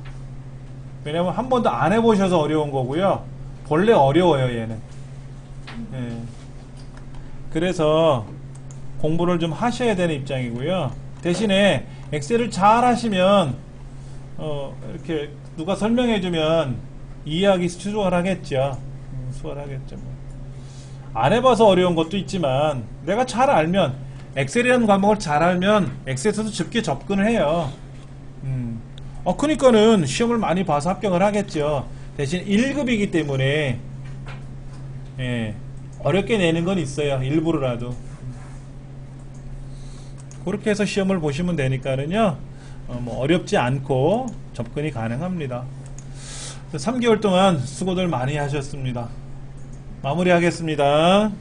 Speaker 1: 왜냐면 한 번도 안 해보셔서 어려운 거고요. 본래 어려워요. 얘는. 예. 그래서 공부를 좀 하셔야 되는 입장이고요. 대신에 엑셀을 잘 하시면 이렇게 누가 설명해주면 이해하기 수월하겠죠. 수월하겠죠. 뭐. 안 해봐서 어려운 것도 있지만 내가 잘 알면, 엑셀이라는 과목을 잘 알면 엑셀에서도 쉽게 접근을 해요. 그러니까는 시험을 많이 봐서 합격을 하겠죠. 대신 1급이기 때문에 예, 어렵게 내는 건 있어요. 일부러라도. 그렇게 해서 시험을 보시면 되니까는요, 뭐 어렵지 않고 접근이 가능합니다. 3개월 동안 수고들 많이 하셨습니다. 마무리하겠습니다.